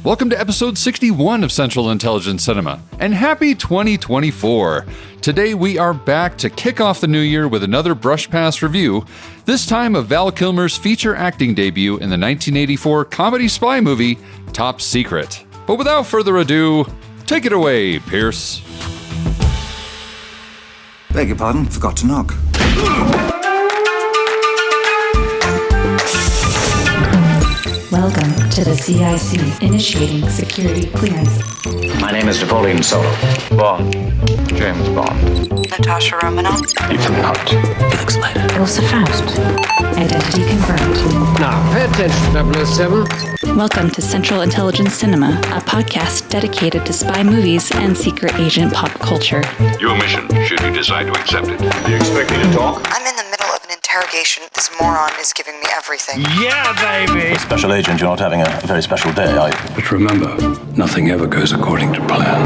Welcome to episode 61 of Central Intelligence Cinema, and happy 2024. Today we are back to kick off the new year with another Brush Pass review, this time of Val Kilmer's feature acting debut in the 1984 comedy spy movie, Top Secret. But without further ado, take it away, Pierce. Beg your pardon, forgot to knock. Welcome to the CIC, initiating security clearance. My name is Napoleon Solo. Bond. James Bond. Natasha Romanoff. Ethan Hunt. Felix Leiter. Elsa Faust. Identity confirmed. Now, pay attention, 007. Welcome to Central Intelligence Cinema, a podcast dedicated to spy movies and secret agent pop culture. Your mission, should you decide to accept it. Do you expect me to talk? I'm in the middle of an interrogation. This moron is giving me everything. Yeah, baby! Special agent, you're not having a very special day, are you? But remember, nothing ever goes according to plan.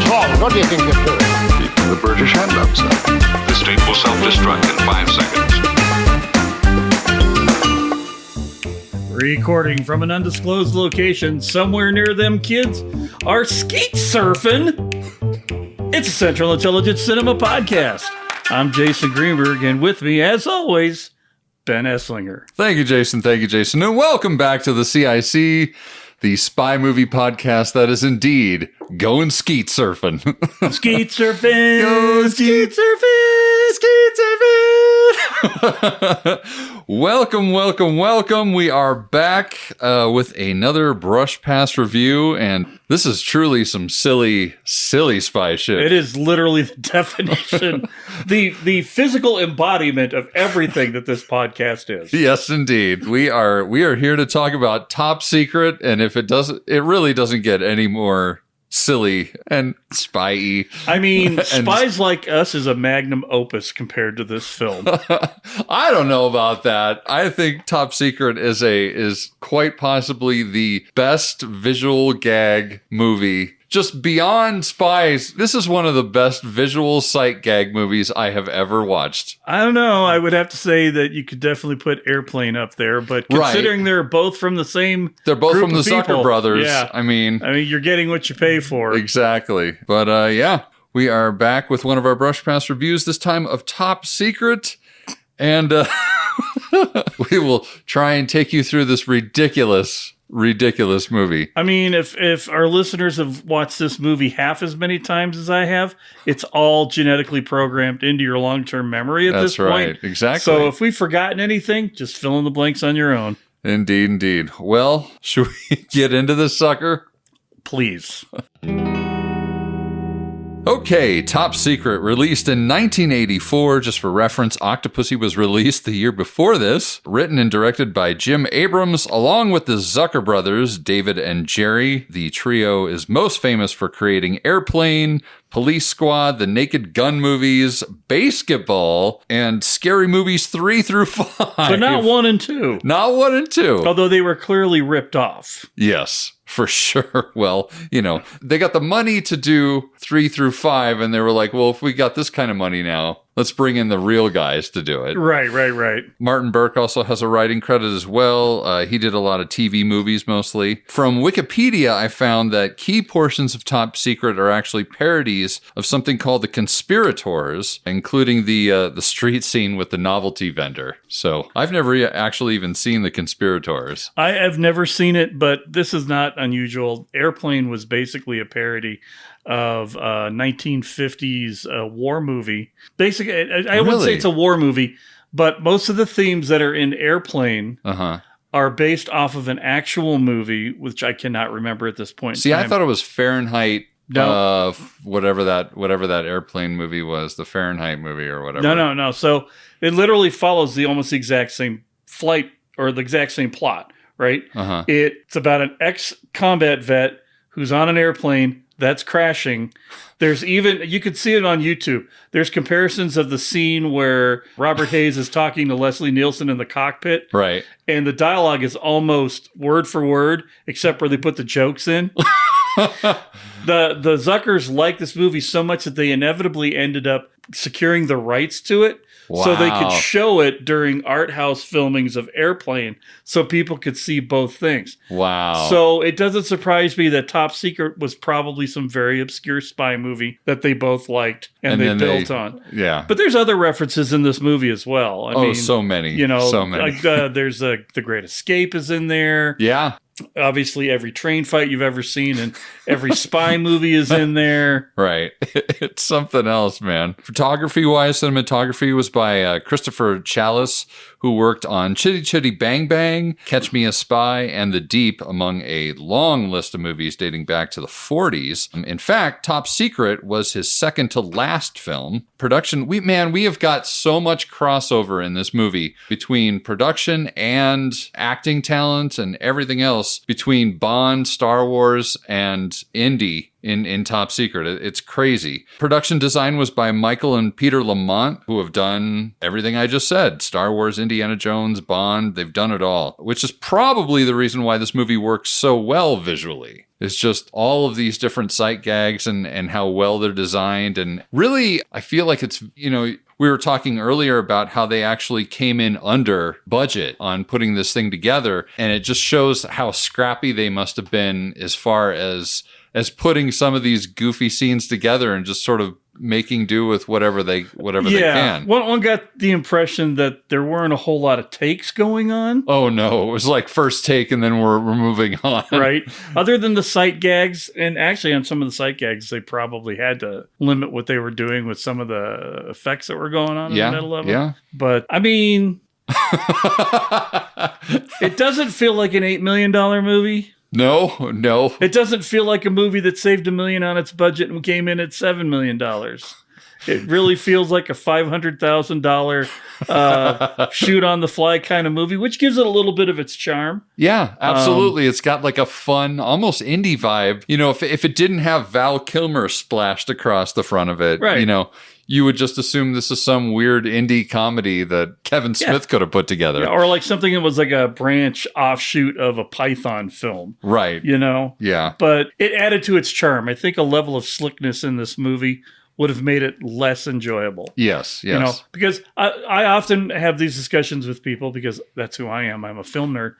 Tom, what do you think you're doing? Keeping the British hand up, sir. The state will self-destruct in 5 seconds. Recording from an undisclosed location somewhere near them kids are skeet surfing. It's a Central Intelligence Cinema podcast. I'm Jason Greenberg, and with me, as always, Ben Esslinger. Thank you, Jason. And welcome back to the CIC, the spy movie podcast that is indeed going skeet surfing. Skeet surfing! Go skeet surfing! Skeet surfing! Welcome. We are back with another Brush Pass review, and this is truly some silly spy shit. It is literally the definition, the physical embodiment of everything that this podcast is. Yes, indeed. We are here to talk about Top Secret, and if it really doesn't get any more silly and spy-y. I mean, Spies Like Us is a magnum opus compared to this film. I don't know about that. I think Top Secret is quite possibly the best visual gag movie. Just beyond Spies, this is one of the best visual sight gag movies I have ever watched. I don't know. I would have to say that you could definitely put Airplane up there, but considering they're both from the same They're both group from the of people, Zucker Brothers. Yeah. I mean, you're getting what you pay for. Exactly. But yeah, we are back with one of our Brush Pass reviews, this time of Top Secret. And we will try and take you through this ridiculous movie. I mean, if our listeners have watched this movie half as many times as I have, it's all genetically programmed into your long-term memory at this point. That's right. Exactly. So if we've forgotten anything, just fill in the blanks on your own. Indeed. Well, should we get into this sucker? Please. Okay, Top Secret, released in 1984. Just for reference, Octopussy was released the year before this. Written and directed by Jim Abrams, along with the Zucker Brothers, David and Jerry. The trio is most famous for creating Airplane, Police Squad, the Naked Gun movies, Basketball, and Scary Movies 3 through 5. But not 1 and 2. Not 1 and 2. Although they were clearly ripped off. Yes, for sure. Well, they got the money to do 3 through 5, and they were like, well, if we got this kind of money now, let's bring in the real guys to do it. Right. Martin Burke also has a writing credit as well. He did a lot of TV movies mostly. From Wikipedia, I found that key portions of Top Secret are actually parodies of something called the Conspirators, including the street scene with the novelty vendor. So I've never actually even seen the Conspirators. I have never seen it, but this is not unusual. Airplane was basically a parody of 1950s war movie. Basically, I wouldn't say it's a war movie, but most of the themes that are in Airplane are based off of an actual movie, which I cannot remember at this point. See, I thought it was Fahrenheit. No. Whatever that Airplane movie was, the Fahrenheit movie or whatever. No. So it literally follows almost the exact same flight or the exact same plot, right? It's about an ex-combat vet who's on an airplane that's crashing. There's even, you could see it on YouTube. There's comparisons of the scene where Robert Hayes is talking to Leslie Nielsen in the cockpit. Right. And the dialogue is almost word for word, except where they put the jokes in. The Zuckers liked this movie so much that they inevitably ended up securing the rights to it, So they could Wow. show it during art house filmings of Airplane so people could see both things. Wow. So it doesn't surprise me that Top Secret was probably some very obscure spy movie that they both liked and they then built on. Yeah. But there's other references in this movie as well. I mean, so many. You know, so many. like there's The Great Escape is in there. Yeah. Obviously, every train fight you've ever seen and every spy movie is in there. Right. It's something else, man. Photography-wise, cinematography was by Christopher Chalice, who worked on Chitty Chitty Bang Bang, Catch Me a Spy, and The Deep, among a long list of movies dating back to the 40s. In fact, Top Secret was his second to last film. Production, we have got so much crossover in this movie between production and acting talent and everything else between Bond, Star Wars, and Indy in Top Secret. It's crazy. Production design was by Michael and Peter Lamont, who have done everything I just said. Star Wars, Indiana Jones, Bond, they've done it all, which is probably the reason why this movie works so well visually. It's just all of these different sight gags and how well they're designed. And really, I feel like it's, you know, we were talking earlier about how they actually came in under budget on putting this thing together. And it just shows how scrappy they must have been as far as putting some of these goofy scenes together and just sort of making do with whatever they can. One got the impression that there weren't a whole lot of takes going on. Oh no, it was like first take and then we're moving on. Right. Other than the sight gags, and actually on some of the sight gags, they probably had to limit what they were doing with some of the effects that were going on in the middle of it. Yeah. But I mean, it doesn't feel like an $8 million movie. No. It doesn't feel like a movie that saved $1 million on its budget and came in at $7 million. It really feels like a $500,000 shoot on the fly kind of movie, which gives it a little bit of its charm. Yeah, absolutely. It's got like a fun, almost indie vibe. You know, if it didn't have Val Kilmer splashed across the front of it, right. You know, you would just assume this is some weird indie comedy that Kevin Smith could have put together. Yeah, or like something that was like a branch offshoot of a Python film. Right. You know? Yeah. But it added to its charm. I think a level of slickness in this movie would have made it less enjoyable. Yes. You know, because I often have these discussions with people because that's who I am. I'm a film nerd,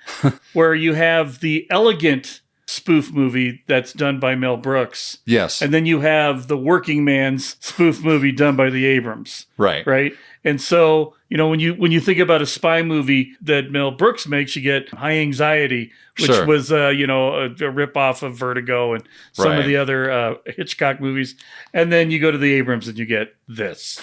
where you have the elegant spoof movie that's done by Mel Brooks. Yes. And then you have the working man's spoof movie done by the Abrams. Right. Right. And so, you know, when you think about a spy movie that Mel Brooks makes, you get High Anxiety, which was, you know, a ripoff of Vertigo and some of the other Hitchcock movies. And then you go to the Abrams and you get this.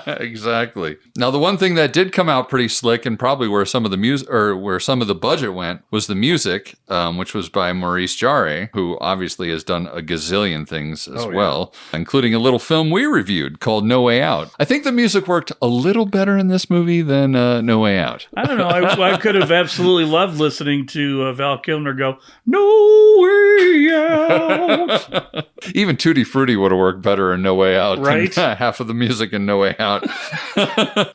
Exactly. Now, the one thing that did come out pretty slick and probably where some of the music or where some of the budget went was the music, which was by Maurice Jarre, who obviously has done a gazillion things as well, including a little film we reviewed called No Way Out. I think the music worked a little better in this movie than No Way Out. I don't know. I could have absolutely loved listening to Val Kilmer go, "No Way Out." Even Tutti Frutti would have worked better in No Way Out right? than half of the music in No Way Out.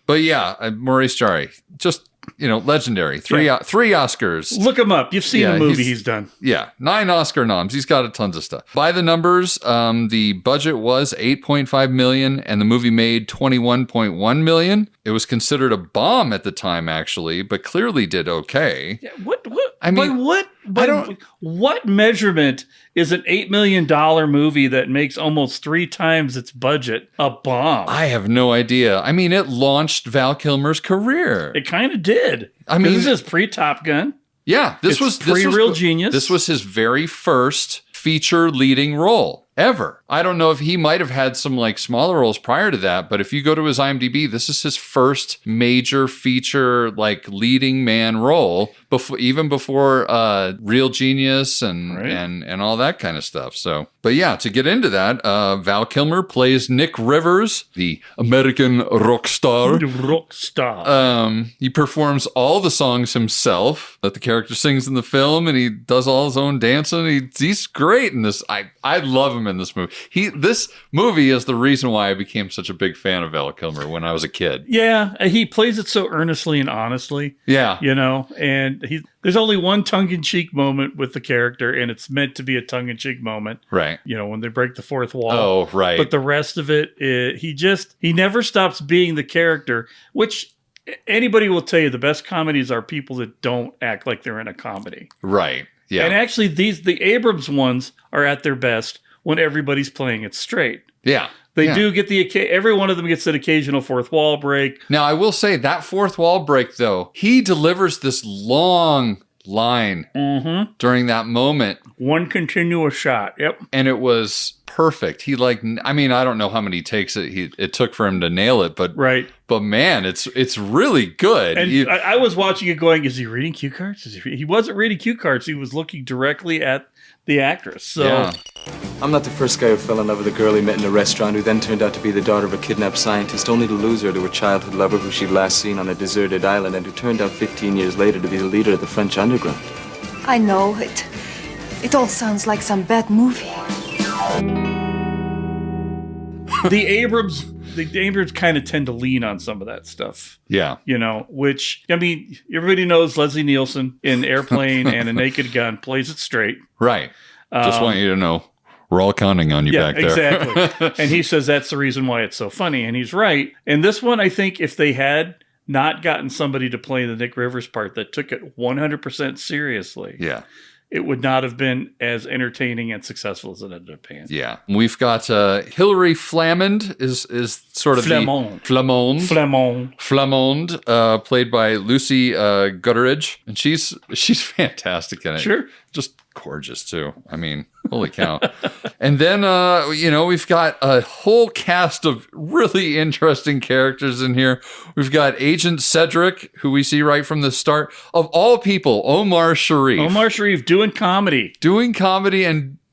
But yeah, Maurice Jarre, just, you know, legendary. Three Oscars. Look him up. You've seen the movie he's done. Yeah, 9 Oscar noms. He's got tons of stuff. By the numbers, the budget was $8.5 million, and the movie made $21.1 million. It was considered a bomb at the time, actually, but clearly did okay. Yeah, what? I mean, what measurement is an $8 million movie that makes almost 3 times its budget a bomb? I have no idea. I mean, it launched Val Kilmer's career. It kind of did. I mean, this is pre-Top Gun. Yeah, this was Real Genius. This was his very first feature leading role ever. I don't know if he might have had some like smaller roles prior to that, but if you go to his IMDb, this is his first major feature like leading man role even before Real Genius and all that kind of stuff. So, but yeah, to get into that, Val Kilmer plays Nick Rivers, the American rock star. The rock star. He performs all the songs himself that the character sings in the film, and he does all his own dancing. He's great in this. I love him him in this movie. This movie is the reason why I became such a big fan of Val Kilmer when I was a kid. Yeah, he plays it so earnestly and honestly. Yeah. And there's only one tongue-in-cheek moment with the character, and it's meant to be a tongue-in-cheek moment. Right. When they break the fourth wall. Oh, right. But the rest of it, he never stops being the character, which anybody will tell you the best comedies are people that don't act like they're in a comedy. Right. Yeah. And actually, the Abrams ones are at their best when everybody's playing it straight. Yeah. They do get every one of them gets an occasional fourth wall break. Now, I will say that fourth wall break, though, he delivers this long line during that moment. One continuous shot. Yep. And it was perfect. I don't know how many takes it took for him to nail it, but right. But man, it's really good. And I was watching it going, is he reading cue cards? He wasn't reading cue cards. He was looking directly at the actress. So yeah. I'm not the first guy who fell in love with a girl he met in a restaurant who then turned out to be the daughter of a kidnapped scientist, only to lose her to a childhood lover who she'd last seen on a deserted island and who turned out 15 years later to be the leader of the French underground. I know it. It all sounds like some bad movie. The Abrams kind of tend to lean on some of that stuff. Yeah. Which, everybody knows Leslie Nielsen in Airplane and A Naked Gun plays it straight. Right. Just want you to know, we're all counting on you back there. Exactly. And he says that's the reason why it's so funny. And he's right. And this one, I think if they had not gotten somebody to play the Nick Rivers part that took it 100% seriously. Yeah. It would not have been as entertaining and successful as it ended up being. Yeah. We've got Hilary Flamond is sort of Flamond, played by Lucy Gutteridge. And she's fantastic in it. Sure. Just gorgeous too. Holy cow. And then, we've got a whole cast of really interesting characters in here. We've got Agent Cedric, who we see right from the start. Of all people, Omar Sharif. Omar Sharif doing comedy.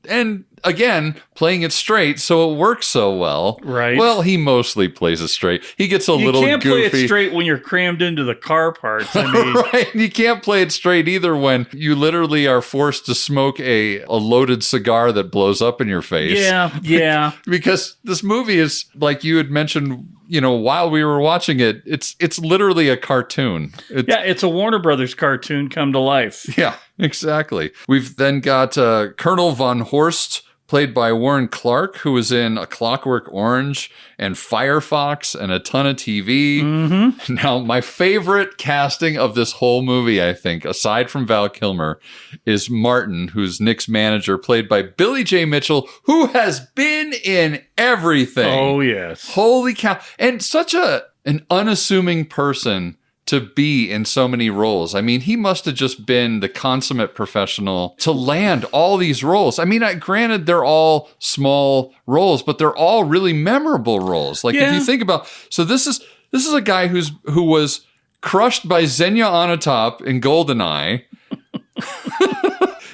And again, playing it straight, so it works so well. Right. Well, he mostly plays it straight. He gets little goofy. You can't play it straight when you're crammed into the car parts. Right. You can't play it straight either when you literally are forced to smoke a loaded cigar that blows up in your face. Yeah. Because this movie is, like you had mentioned, while we were watching it, it's literally a cartoon. It's a Warner Brothers cartoon come to life. Yeah, exactly. We've then got Colonel Von Horst, played by Warren Clark, who was in A Clockwork Orange and Firefox and a ton of TV. Mm-hmm. Now, my favorite casting of this whole movie, I think, aside from Val Kilmer, is Martin, who's Nick's manager, played by Billy J. Mitchell, who has been in everything. Oh, yes. Holy cow. And such an unassuming person to be in so many roles. He must have just been the consummate professional to land all these roles. Granted, they're all small roles, but they're all really memorable roles. Like, if you think about, so this is a guy who was crushed by Xenia Onatopp in GoldenEye.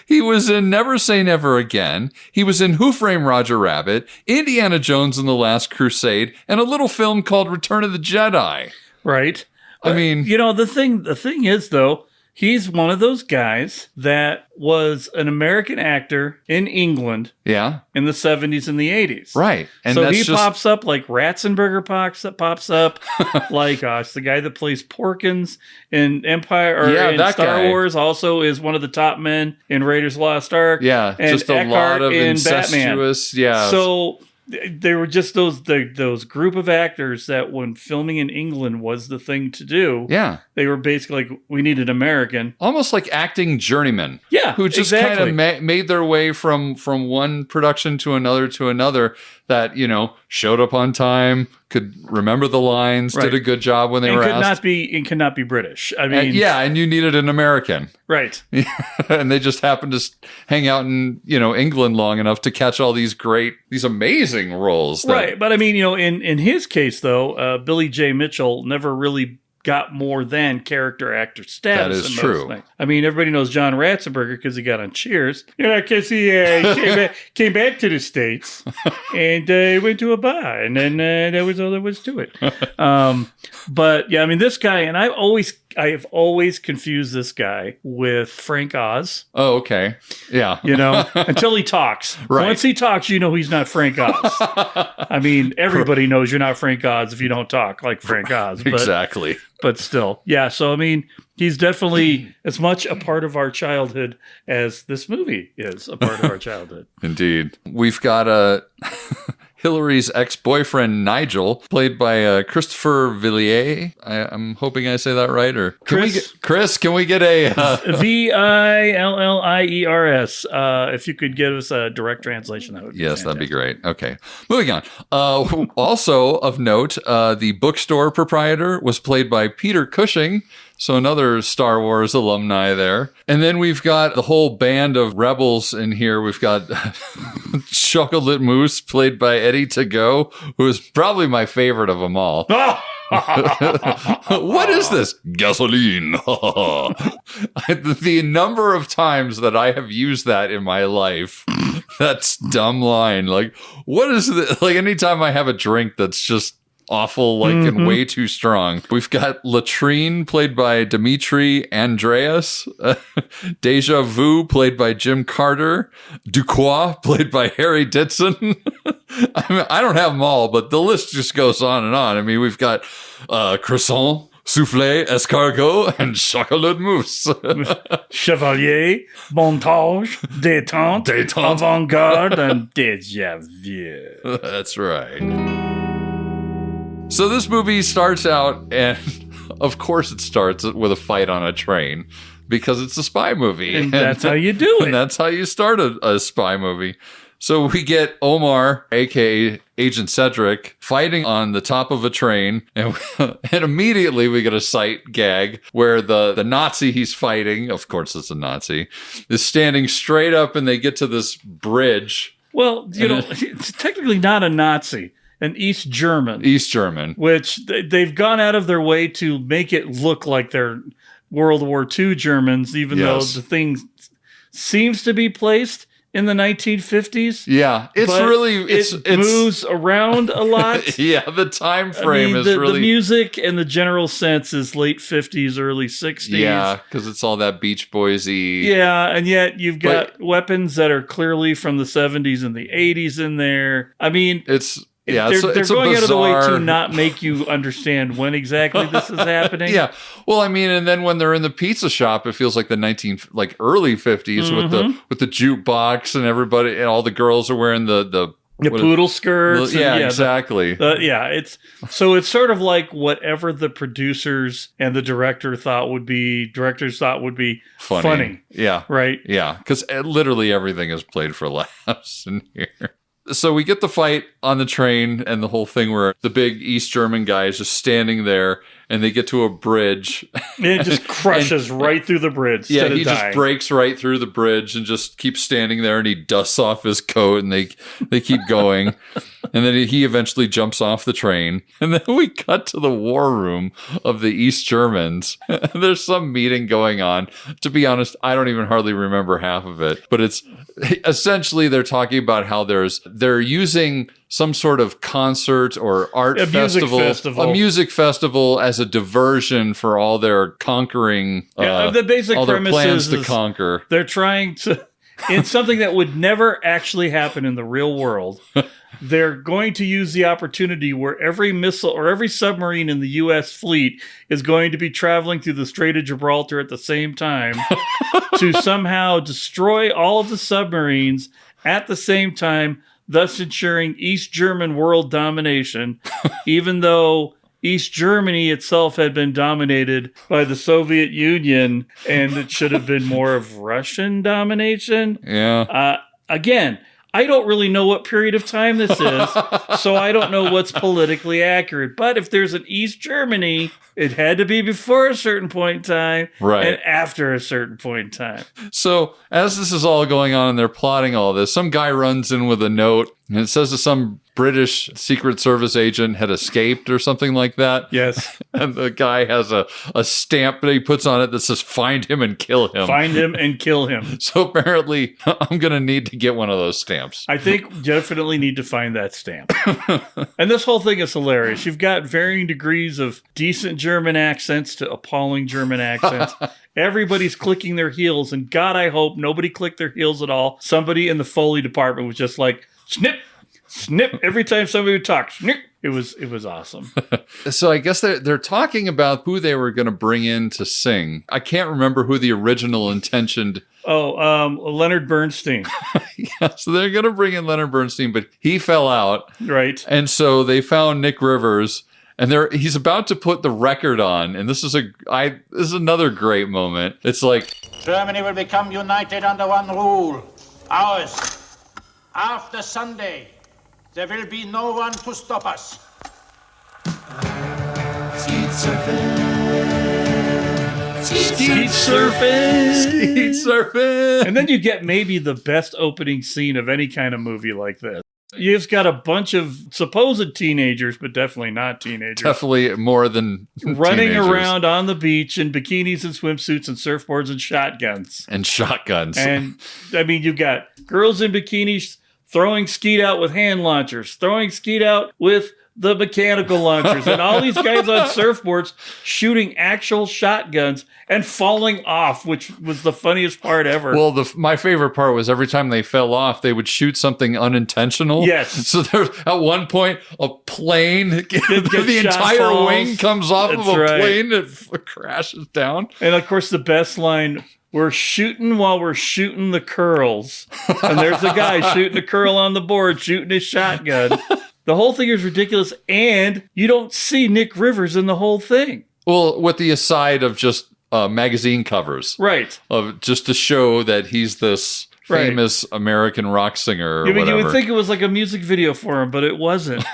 He was in Never Say Never Again. He was in Who Framed Roger Rabbit, Indiana Jones and the Last Crusade, and a little film called Return of the Jedi. Right. The thing is, though, he's one of those guys that was an American actor in England in the 70s and the 80s. Right. And so he pops up like Ratzenberger pops up. Like, the guy that plays Porkins in Empire in Star Wars also is one of the top men in Raiders of the Lost Ark. Yeah, and just a Eckhart lot of in incestuous. Batman. Yeah. So they were just those group of actors that when filming in England was the thing to do. Yeah. They were basically like, we need an American. Almost like acting journeymen. Yeah, who just kind of made their way from one production to another that, showed up on time, could remember the lines, did a good job when they were asked. And could not be British. And you needed an American. Right. And they just happened to hang out in, England long enough to catch all these amazing roles. Right. But in his case, though, Billy J. Mitchell never really got more than character actor status. That is true. Everybody knows John Ratzenberger because he got on Cheers. Because he came back to the States and went to a bar, and then that was all there was to it. But this guy, and I've always I have always confused this guy with Frank Oz. Oh, okay. Yeah. Until he talks. Right. Once he talks, he's not Frank Oz. I mean, everybody knows you're not Frank Oz if you don't talk like Frank Oz. But, Exactly. But still. Yeah. So, I mean, he's definitely as much a part of our childhood as this movie is a part of our childhood. Indeed. We've got Hillary's ex-boyfriend, Nigel, played by Christopher Villiers. I'm hoping I say that right. Or Chris, can we get a... Villiers. If you could give us a direct translation, that would be fantastic. That'd be great. Okay. Moving on. Also of note, the bookstore proprietor was played by Peter Cushing. So another Star Wars alumni there. And then we've got the whole band of rebels in here. We've got Chocolate Mousse, played by Eddie To Go, who is probably my favorite of them all. What is this? Gasoline. The number of times that I have used that in my life, that's dumb line. Like, what is this? Like, anytime I have a drink that's just awful, and way too strong. We've got Latrine, played by Dimitri Andreas. Deja Vu, played by Jim Carter. Duquois, played by Harry Ditson. I mean, I don't have them all, but the list just goes on and on. I mean, we've got croissant, soufflé, escargot, and chocolat mousse. Chevalier, montage, détente, avant-garde, and déjà vu. That's right. So this movie starts out, and of course it starts with a fight on a train, because it's a spy movie. And that's how you do it. And that's how you start a spy movie. So we get Omar, a.k.a. Agent Cedric, fighting on the top of a train, and immediately we get a sight gag where the Nazi he's fighting, of course it's a Nazi, is standing straight up, and they get to this bridge. Well, it's technically not a Nazi. An East German. Which they've gone out of their way to make it look like they're World War II Germans, even though the thing seems to be placed in the 1950s. Yeah, it moves around a lot. Yeah, the time frame is really... The music and the general sense is late 50s, early 60s. Yeah, because it's all that Beach Boys-y. Yeah, and yet you've got weapons that are clearly from the 70s and the 80s in there. I mean... They're going out of the way to not make you understand when exactly this is happening. Yeah. Well, I mean, and then when they're in the pizza shop, it feels like the early 50s with the jukebox, and everybody and all the girls are wearing the poodle skirts. Exactly. It's sort of like whatever the producers and the directors thought would be funny. Yeah. Right. Yeah. Because literally everything is played for laughs in here. So we get the fight on the train and the whole thing where the big East German guy is just standing there, and they get to a bridge. And it just crushes right through the bridge. Yeah, he just breaks right through the bridge and just keeps standing there, and he dusts off his coat, and they keep going. And then he eventually jumps off the train. And then we cut to the war room of the East Germans. There's some meeting going on. To be honest, I don't even hardly remember half of it. But it's essentially they're talking about how they're using some sort of concert or art festival, a music festival as a diversion for all their conquering. The basic all their premise plans is to conquer. They're trying to, in something that would never actually happen in the real world. They're going to use the opportunity where every missile or every submarine in the U.S. fleet is going to be traveling through the Strait of Gibraltar at the same time to somehow destroy all of the submarines at the same time, thus ensuring East German world domination, even though East Germany itself had been dominated by the Soviet Union, and it should have been more of Russian domination. Yeah. Again, I don't really know what period of time this is, so I don't know what's politically accurate. But if there's an East Germany, it had to be before a certain point in time and after a certain point in time. So as this is all going on and they're plotting all this, some guy runs in with a note And it says that some British Secret Service agent had escaped or something like that. Yes. And the guy has a stamp that he puts on it that says, find him and kill him. Find him and kill him. So apparently, I'm going to need to get one of those stamps. I think definitely need to find that stamp. And this whole thing is hilarious. You've got varying degrees of decent German accents to appalling German accents. Everybody's clicking their heels, and God, I hope nobody clicked their heels at all. Somebody in the Foley department was just like, snip, snip, every time somebody would talk, snip. It was awesome. So I guess they're talking about who they were going to bring in to sing. I can't remember who the original intentioned. Leonard Bernstein. Yeah, so they're going to bring in Leonard Bernstein, but he fell out. Right. And so they found Nick Rivers. And he's about to put the record on, and this is another great moment. It's like, Germany will become united under one rule, ours. After Sunday, there will be no one to stop us. Skeet surfing. And then you get maybe the best opening scene of any kind of movie like this. You've got a bunch of supposed teenagers, but definitely not teenagers. Definitely more than running teenagers. around on the beach in bikinis and swimsuits and surfboards and shotguns. And I mean, you've got girls in bikinis throwing skeet out with hand launchers, throwing skeet out with the mechanical launchers, and all these guys on surfboards shooting actual shotguns and falling off, which was the funniest part ever. Well, my favorite part was every time they fell off, they would shoot something unintentional. Yes. So there's at one point a plane, the entire falls. Wing comes off That's of a right. plane and crashes down. And of course, the best line. We're shooting while we're shooting the curls. And there's a guy shooting a curl on the board, shooting his shotgun. The whole thing is ridiculous, and you don't see Nick Rivers in the whole thing. Well, with the aside of just magazine covers. Right. Of just to show that he's this famous American rock singer or whatever. You would think it was like a music video for him, but it wasn't.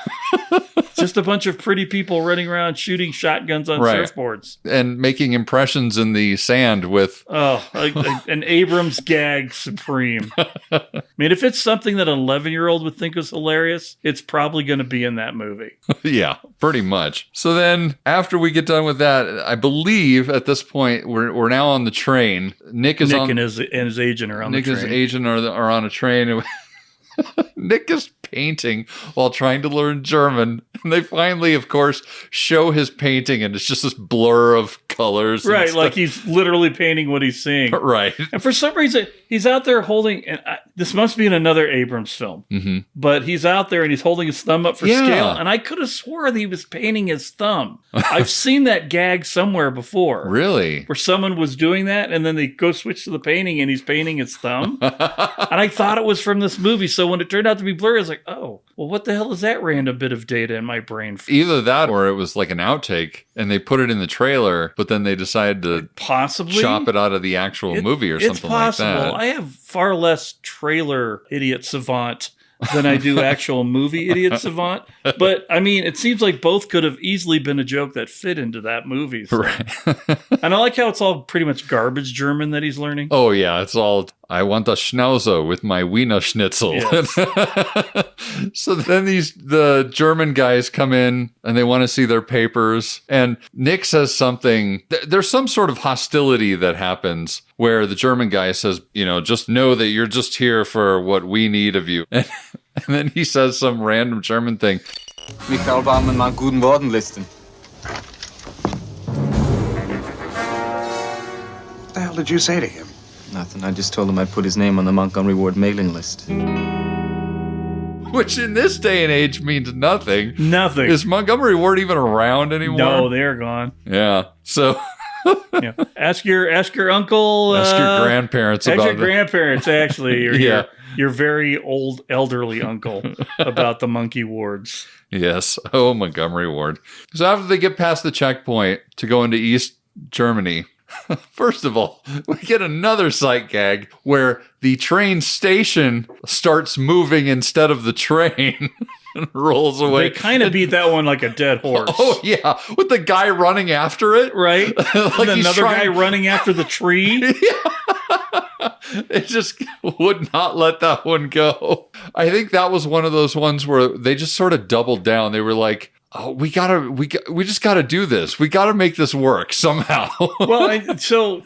Just a bunch of pretty people running around shooting shotguns on surfboards. And making impressions in the sand with... an Abrams gag supreme. I mean, if it's something that an 11-year-old would think was hilarious, it's probably going to be in that movie. Yeah, pretty much. So then, after we get done with that, I believe at this point, we're now on the train. Nick and his agent are on the train. Nick and his agent are on a train. Nick is painting while trying to learn German. And they finally, of course, show his painting, and it's just this blur of colors. Right, like he's literally painting what he's seeing. Right. And for some reason, he's out there holding, and this must be in another Abrams film, but he's out there and he's holding his thumb up for scale, and I could have swore that he was painting his thumb. I've seen that gag somewhere before. Really? Where someone was doing that, and then they go switch to the painting, and he's painting his thumb. And I thought it was from this movie, so when it turned out to be blurry, I was like, oh, well, what the hell is that random bit of data in my brain? Either that or it was like an outtake, and they put it in the trailer, but then they decided to possibly chop it out of the actual movie or something like that. I have far less trailer idiot savant than I do actual movie idiot savant. But, I mean, it seems like both could have easily been a joke that fit into that movie. So. Right. And I like how it's all pretty much garbage German that he's learning. Oh, yeah. It's all, I want a Schnauzer with my Wiener Schnitzel. Yes. So then the German guys come in and they want to see their papers. And Nick says something. There's some sort of hostility that happens where the German guy says, just know that you're just here for what we need of you. And then he says some random German thing. Michael Baumann mal guten Worten listen. What the hell did you say to him? Nothing. I just told him I'd put his name on the Montgomery Ward mailing list. Which in this day and age means nothing. Nothing. Is Montgomery Ward even around anymore? No, they're gone. Yeah. So... yeah. Ask your uncle. Ask your grandparents about it. Ask your grandparents, actually. Or yeah. Your very old elderly uncle about the monkey wards. Yes. Oh, Montgomery Ward. So after they get past the checkpoint to go into East Germany, first of all, we get another sight gag where the train station starts moving instead of the train. And rolls away. They kind of beat that one like a dead horse. Oh, yeah. With the guy running after it. Right. Like and another guy running after the tree. Yeah. It just would not let that one go. I think that was one of those ones where they just sort of doubled down. They were like, oh, we just gotta do this. We gotta make this work somehow. Well, so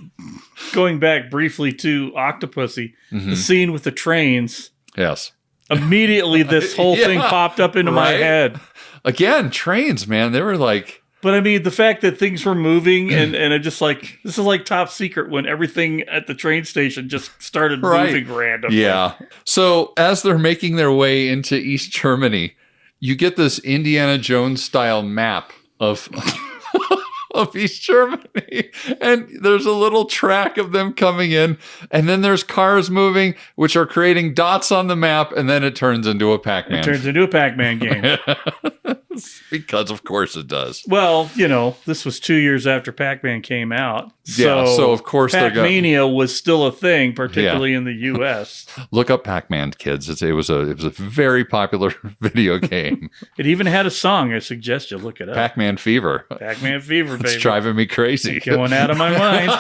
going back briefly to Octopussy, the scene with the trains. Yes. Immediately this whole thing popped up into my head. Again, trains, man. They were like... But I mean, the fact that things were moving and I'm just like, this is like Top Secret when everything at the train station just started moving randomly. Yeah. So as they're making their way into East Germany, you get this Indiana Jones style map of of East Germany. And there's a little track of them coming in. And then there's cars moving, which are creating dots on the map. And then it turns into a Pac-Man. It turns into a Pac-Man game. Because of course it does. Well, this was 2 years after Pac-Man came out. So of course Pac-Mania was still a thing, particularly in the U.S. Look up Pac-Man, kids. It was a very popular video game. It even had a song. I suggest you look it up. Pac-Man Fever. Pac-Man Fever, baby. It's driving me crazy. Going out of my mind.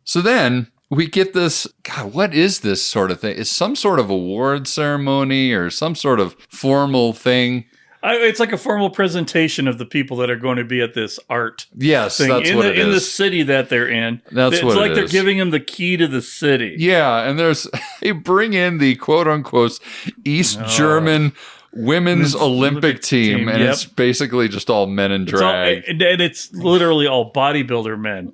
So then we get this, God, what is this sort of thing? It's some sort of award ceremony or some sort of formal thing. It's like a formal presentation of the people that are going to be at this art. Yes, thing that's what it is. In the city that they're in. It's what like it they're is. giving them the key to the city. Yeah, and they bring in the quote-unquote East German Women's Olympic team, and it's basically just all men in drag. And it's literally all bodybuilder men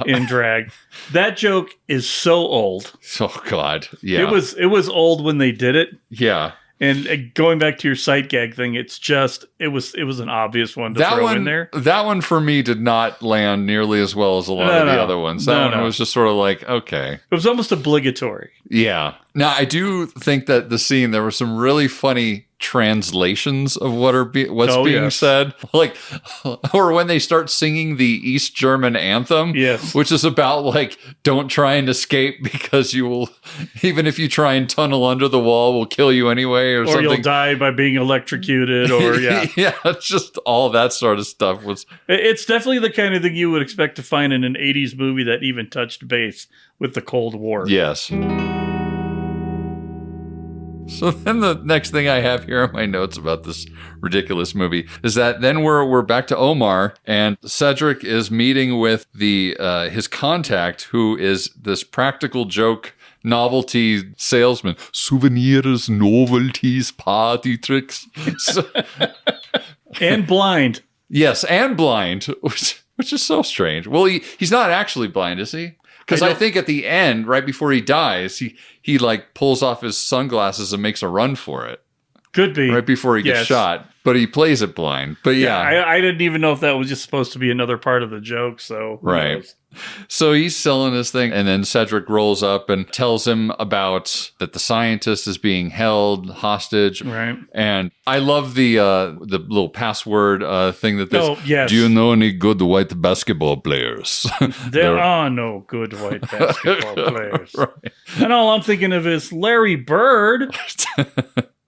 in drag. That joke is so old. Oh, God. Yeah. It was old when they did it. Yeah. And going back to your sight gag thing, it was an obvious one to throw in there. That one for me did not land nearly as well as a lot of the other ones. That one was just sort of like, okay. It was almost obligatory. Yeah. Now, I do think that the scene, there were some really funny translations of what's being said, like, or when they start singing the East German anthem, which is about like, don't try and escape because you will, even if you try and tunnel under the wall, will kill you anyway, or something. You'll die by being electrocuted, or it's just all that sort of stuff was. It's definitely the kind of thing you would expect to find in an 80s movie that even touched base with the Cold War. Yes. So then the next thing I have here on my notes about this ridiculous movie is that then we're back to Omar, and Cedric is meeting with his contact, who is this practical joke novelty salesman. Souvenirs, novelties, party tricks. And blind. Yes, and blind, which is so strange. Well, he's not actually blind, is he? Because I think at the end, right before he dies, he like pulls off his sunglasses and makes a run for it. Could be. Right before he gets shot. But he plays it blind. But I didn't even know if that was just supposed to be another part of the joke. So right. So he's selling this thing, and then Cedric rolls up and tells him about that the scientist is being held hostage. Right. And I love the little password thing that this. Oh, yes. Do you know any good white basketball players? There are no good white basketball players. Right. And all I'm thinking of is Larry Bird.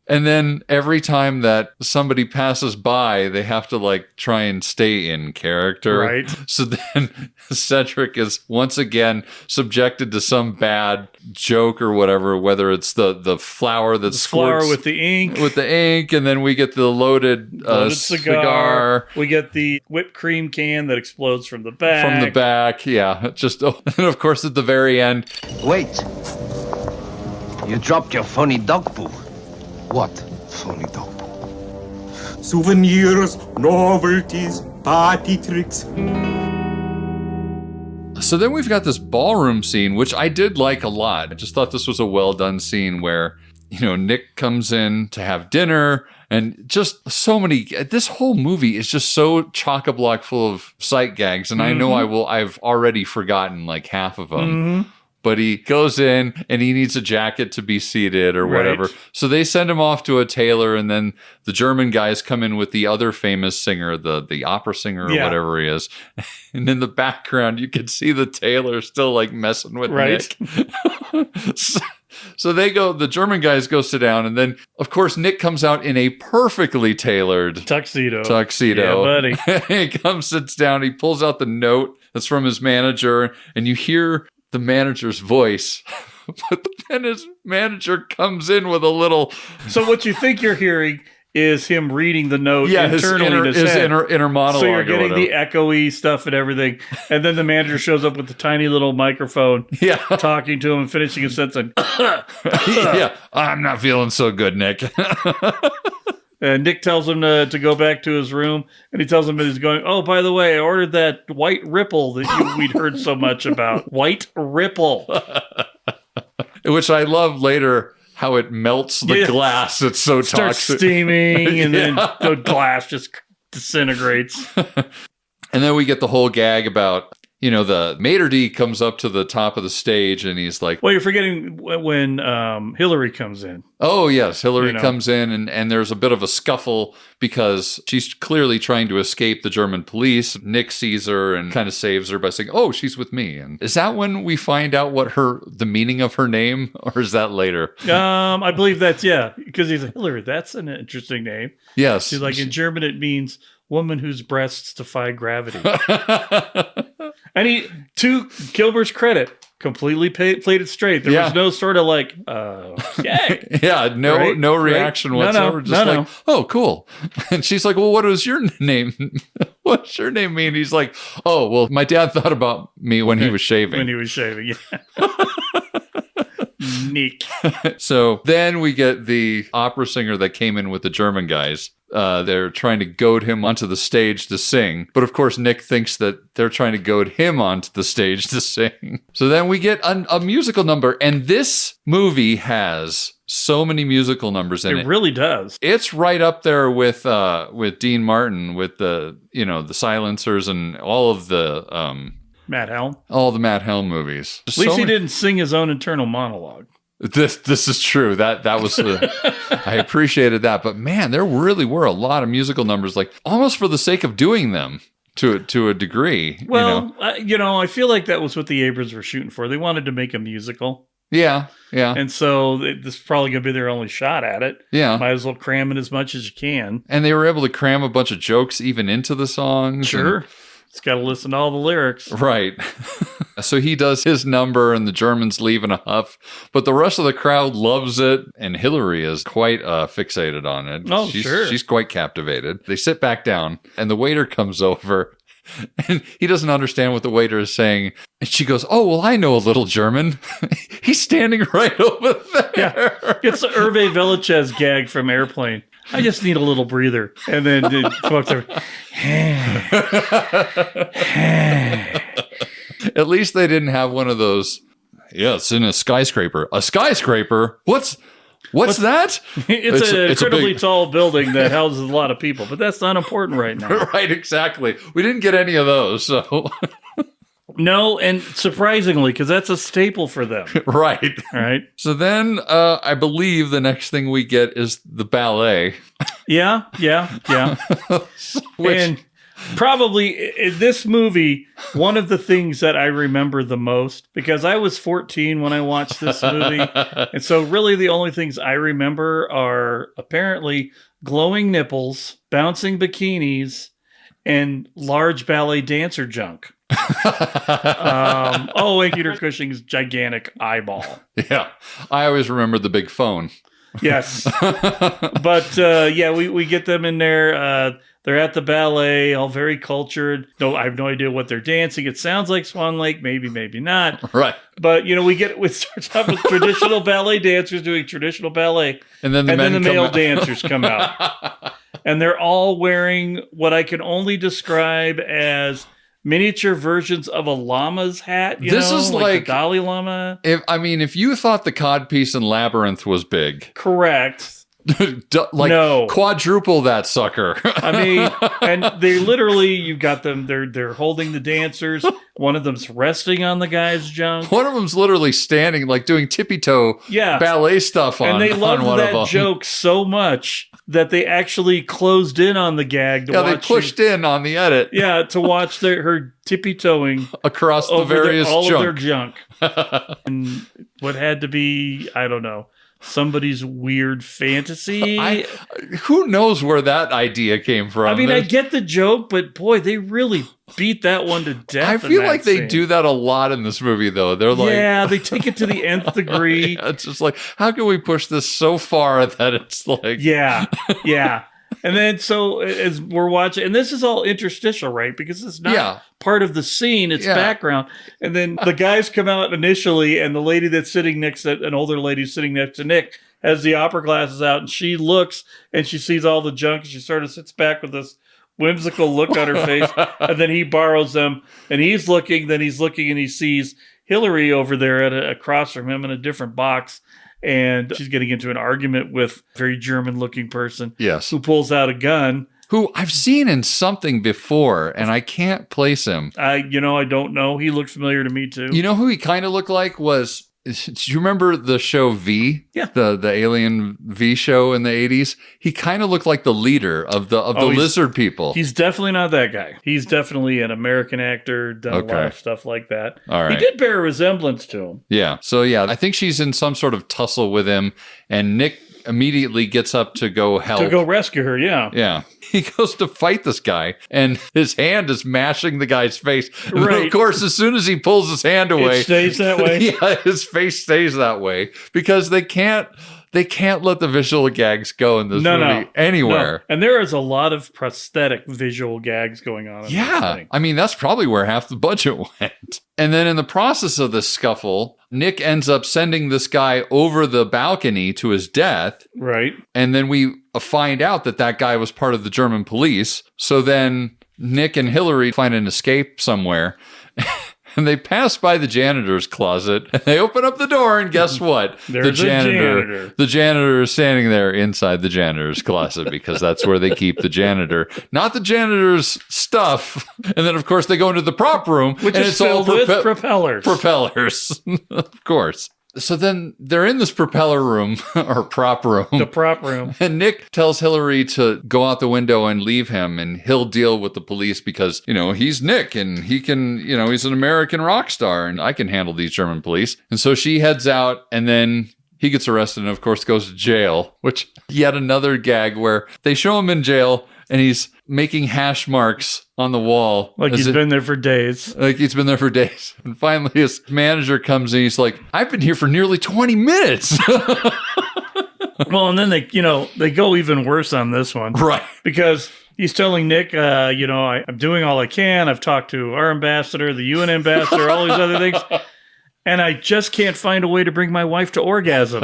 And then every time that somebody passes by, they have to like try and stay in character. Right. So then Cedric is once again subjected to some bad joke or whatever, whether it's the flower that squirts. Flower with the ink. With the ink. And then we get the loaded cigar. We get the whipped cream can that explodes from the back. From the back. Yeah. And of course at the very end. Wait. You dropped your funny dog poo. What funny dog? Souvenirs, novelties, party tricks. So then we've got this ballroom scene, which I did like a lot. I just thought this was a well done scene where, Nick comes in to have dinner, and just so many. This whole movie is just so chock-a-block full of sight gags, and I know I've already forgotten like half of them. Mm-hmm. But he goes in and he needs a jacket to be seated or whatever. Right. So they send him off to a tailor, and then the German guys come in with the other famous singer, the opera singer or whatever he is. And in the background, you can see the tailor still like messing with Nick. So they go, the German guys go sit down, and then, of course, Nick comes out in a perfectly tailored tuxedo. Yeah, buddy. He comes, sits down, he pulls out the note that's from his manager, and you hear the manager's voice. But then his manager comes in with a little... So what you think you're hearing is him reading the note internally in his head. Inner monologue. So you're getting the echoey stuff and everything. And then the manager shows up with the tiny little microphone talking to him and finishing his sentence. Yeah, I'm not feeling so good, Nick. And Nick tells him to go back to his room, and he tells him that he's going, oh, by the way, I ordered that white ripple that we'd heard so much about. White ripple. Which I love later, how it melts the glass. It's so toxic. Starts steaming, and then the glass just disintegrates. And then we get the whole gag about... the maitre d' comes up to the top of the stage and he's like... Well, you're forgetting when Hillary comes in. Oh, yes. Hillary comes in and there's a bit of a scuffle because she's clearly trying to escape the German police. Nick sees her and kind of saves her by saying, oh, she's with me. And is that when we find out what the meaning of her name? Or is that later? I believe that's, because he's like, Hillary, that's an interesting name. Yes. She's like, in German, it means woman whose breasts defy gravity. And he, to Kilmer's credit, completely played it straight. There was no sort of like, yeah, no reaction whatsoever. Just oh, cool. And she's like, well, what is your name? What's your name mean? He's like, oh, well, my dad thought about me when he was shaving. When he was shaving, yeah. Nick. So then we get the opera singer that came in with the German guys. They're trying to goad him onto the stage to sing. But of course, Nick thinks that they're trying to goad him onto the stage to sing. So then we get a musical number. And this movie has so many musical numbers in it. It really does. It's right up there with Dean Martin, with the silencers and all of the... Matt Helm. All the Matt Helm movies. At least he didn't sing his own internal monologue. This is true. That was I appreciated that. But man, there really were a lot of musical numbers, like almost for the sake of doing them to a degree. Well, I feel like that was what the Abrams were shooting for. They wanted to make a musical. Yeah. And so this is probably going to be their only shot at it. Yeah. Might as well cram in as much as you can. And they were able to cram a bunch of jokes even into the songs. Sure. It's got to listen to all the lyrics. Right. So he does his number and the Germans leave in a huff, but the rest of the crowd loves it. And Hillary is quite fixated on it. Oh, sure. She's quite captivated. They sit back down and the waiter comes over and he doesn't understand what the waiter is saying. And she goes, oh, well, I know a little German. He's standing right over there. Yeah. It's the Hervé Villachez gag from Airplane. I just need a little breather. And then folks are, at least they didn't have one of those. Yeah, it's in a skyscraper. A skyscraper? What's that? It's an incredibly tall building that houses a lot of people, but that's not important right now. Right, exactly. We didn't get any of those, so. No, and surprisingly, because that's a staple for them. Right. Right. So then I believe the next thing we get is the ballet. Yeah. And probably in this movie, one of the things that I remember the most, because I was 14 when I watched this movie. And so really the only things I remember are apparently glowing nipples, bouncing bikinis, and large ballet dancer junk. And Peter Cushing's gigantic eyeball. Yeah. I always remember the big phone. Yes. But we get them in there. They're at the ballet, all very cultured. No, I have no idea what they're dancing. It sounds like Swan Lake, maybe not. Right. But it starts off with traditional ballet dancers doing traditional ballet. And then the male dancers come out. And they're all wearing what I can only describe as miniature versions of a llama's hat. This is like the Dalai Lama. If you thought the codpiece in Labyrinth was big, correct. No. Quadruple that sucker. And they literally, you got them. They're holding the dancers. One of them's resting on the guy's junk. One of them's literally standing, like doing tippy toe ballet stuff on. And they loved on that joke so much that they actually closed in on the gag. They pushed in on the edit. Yeah, to watch her tippy toeing across the various all of their junk. And what had to be, I don't know, somebody's weird fantasy. Who knows where that idea came from? I get the joke, but boy, they really beat that one to death. I feel like they do that a lot in this movie, though. They're like, yeah, they take it to the nth degree. Yeah, it's just like, how can we push this so far that it's like, yeah. And then so as we're watching, and this is all interstitial, right? Because it's not part of the scene, it's background. And then the guys come out initially, and the lady that's sitting next to an older lady sitting next to Nick has the opera glasses out, and she looks and she sees all the junk, and she sort of sits back with this whimsical look on her face. And then he borrows them, and he's looking, and he sees Hillary over there across from him in a different box. And she's getting into an argument with a very German-looking person who pulls out a gun. Who I've seen in something before, and I can't place him. I don't know. He looked familiar to me, too. You know who he kind of looked like was... Do you remember the show V? Yeah. The Alien V show in the 80s? He kind of looked like the leader of the lizard people. He's definitely not that guy. He's definitely an American actor, done a lot of stuff like that. All right. He did bear a resemblance to him. Yeah. So, yeah, I think she's in some sort of tussle with him, and Nick immediately gets up to go help. To go rescue her, yeah. Yeah. He goes to fight this guy, and his hand is mashing the guy's face. Right. And of course, as soon as he pulls his hand away... It stays that way? Yeah, his face stays that way. Because they can't let the visual gags go in this movie anywhere. No. And there is a lot of prosthetic visual gags going on in this thing. I mean, that's probably where half the budget went. And then in the process of this scuffle, Nick ends up sending this guy over the balcony to his death. Right. And then we find out that guy was part of the German police. So then Nick and Hillary find an escape somewhere. And they pass by the janitor's closet, and they open up the door, and guess what? There's a janitor. The janitor is standing there inside the janitor's closet, because that's where they keep the janitor, not the janitor's stuff. And then, of course, they go into the prop room, which and is filled with propellers. Propellers, of course. So then they're in this propeller room, or prop room. The prop room. And Nick tells Hillary to go out the window and leave him, and he'll deal with the police because, he's Nick, and he can, he's an American rock star, and I can handle these German police. And so she heads out, and then he gets arrested and, of course, goes to jail, which yet another gag where they show him in jail, and he's making hash marks on the wall. Like he's been there for days. And finally his manager comes in. He's like, I've been here for nearly 20 minutes. Well, and then they go even worse on this one. Right. Because he's telling Nick, I'm doing all I can. I've talked to our ambassador, the UN ambassador, all these other things. And I just can't find a way to bring my wife to orgasm.